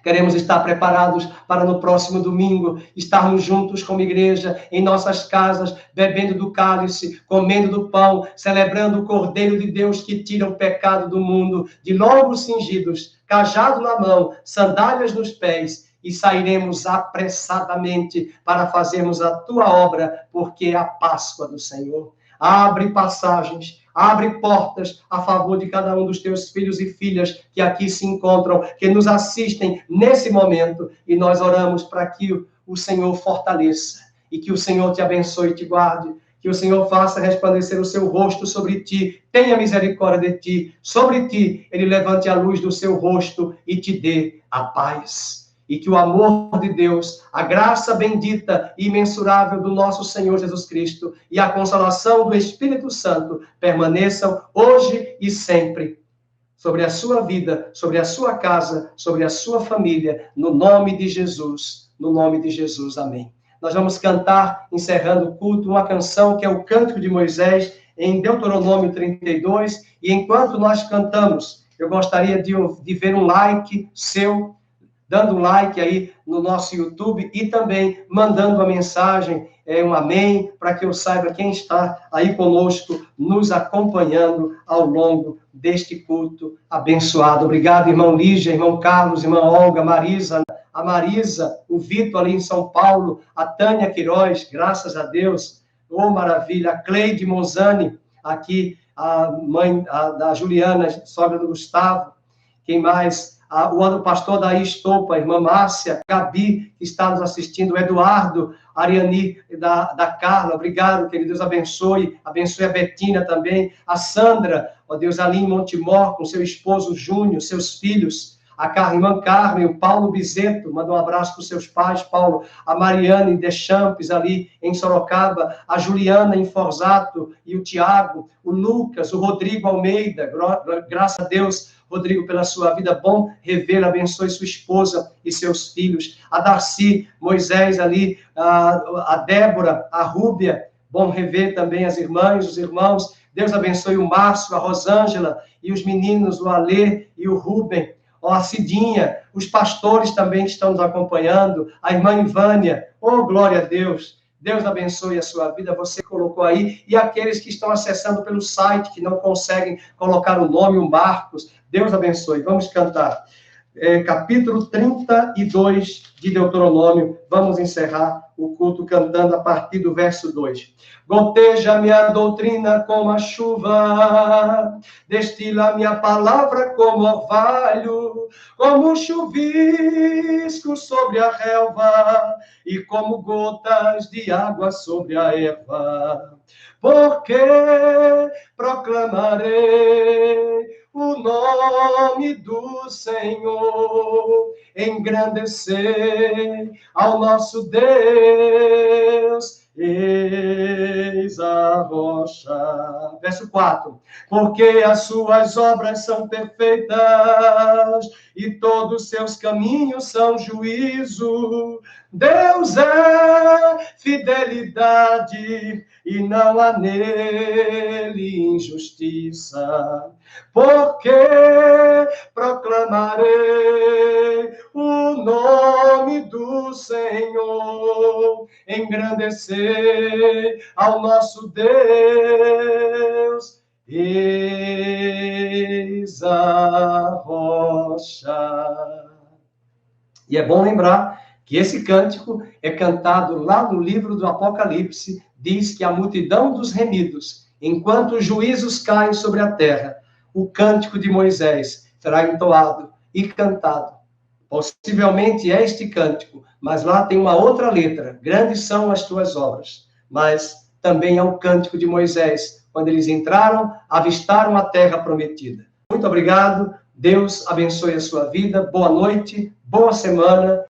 Queremos estar preparados para no próximo domingo estarmos juntos como igreja, em nossas casas, bebendo do cálice, comendo do pão, celebrando o Cordeiro de Deus que tira o pecado do mundo, de lombos cingidos, cajado na mão, sandálias nos pés, e sairemos apressadamente para fazermos a tua obra, porque é a Páscoa do Senhor. Abre passagens, abre portas a favor de cada um dos teus filhos e filhas que aqui se encontram, que nos assistem nesse momento, e nós oramos para que o Senhor fortaleça, e que o Senhor te abençoe e te guarde, que o Senhor faça resplandecer o seu rosto sobre ti, tenha misericórdia de ti, sobre ti ele levante a luz do seu rosto e te dê a paz. E que o amor de Deus, a graça bendita e imensurável do nosso Senhor Jesus Cristo e a consolação do Espírito Santo permaneçam hoje e sempre sobre a sua vida, sobre a sua casa, sobre a sua família, no nome de Jesus. No nome de Jesus, amém. Nós vamos cantar, encerrando o culto, uma canção que é o Cântico de Moisés, em Deuteronômio 32, e enquanto nós cantamos, eu gostaria de ver um like seu, dando um like aí no nosso YouTube e também mandando uma mensagem, um amém, para que eu saiba quem está aí conosco, nos acompanhando ao longo deste culto abençoado. Obrigado, irmão Lígia, irmão Carlos, irmã Olga, Marisa, a Marisa, o Vitor ali em São Paulo, a Tânia Queiroz, graças a Deus, oh maravilha, a Cleide Monzani, aqui, a mãe da Juliana, sogra do Gustavo, quem mais? O pastor Daí Estopa, a irmã Márcia, Gabi, que está nos assistindo, o Eduardo, a Ariani da Carla, obrigado, que Deus abençoe a Betina também, a Sandra, ó Deus, ali em Montemor, com seu esposo Júnior, seus filhos, a irmã Carmen, o Paulo Bizeto, manda um abraço para os seus pais, Paulo, a Mariane Deschamps, ali em Sorocaba, a Juliana em Forzato, e o Tiago, o Lucas, o Rodrigo Almeida, graças a Deus, Rodrigo, pela sua vida, bom revê-la, abençoe sua esposa e seus filhos, a Darcy, Moisés ali, a Débora, a Rúbia, bom rever também as irmãs, os irmãos, Deus abençoe o Márcio, a Rosângela, e os meninos, o Alê e o Rubem, a Cidinha, os pastores também que estão nos acompanhando, a irmã Ivânia, glória a Deus, Deus abençoe a sua vida, você colocou aí, e aqueles que estão acessando pelo site, que não conseguem colocar o nome, o Marcos, Deus abençoe. Vamos cantar. Capítulo 32 de Deuteronômio. Vamos encerrar o culto cantando a partir do verso 2. Goteja minha doutrina como a chuva, destila minha palavra como orvalho, como chuvisco sobre a relva e como gotas de água sobre a erva. Porque proclamarei o nome do Senhor, engrandecer ao nosso Deus, eis a rocha. Verso 4. Porque as suas obras são perfeitas e todos seus caminhos são juízo. Deus é fidelidade e não há nele injustiça. Porque proclamarei o nome do Senhor, engrandecer ao nosso Deus, eis a rocha. E é bom lembrar que esse cântico é cantado lá no livro do Apocalipse, diz que a multidão dos remidos, enquanto os juízos caem sobre a terra, o cântico de Moisés será entoado e cantado. Possivelmente é este cântico, mas lá tem uma outra letra. Grandes são as tuas obras. Mas também é o cântico de Moisés, quando eles entraram, avistaram a terra prometida. Muito obrigado. Deus abençoe a sua vida. Boa noite, boa semana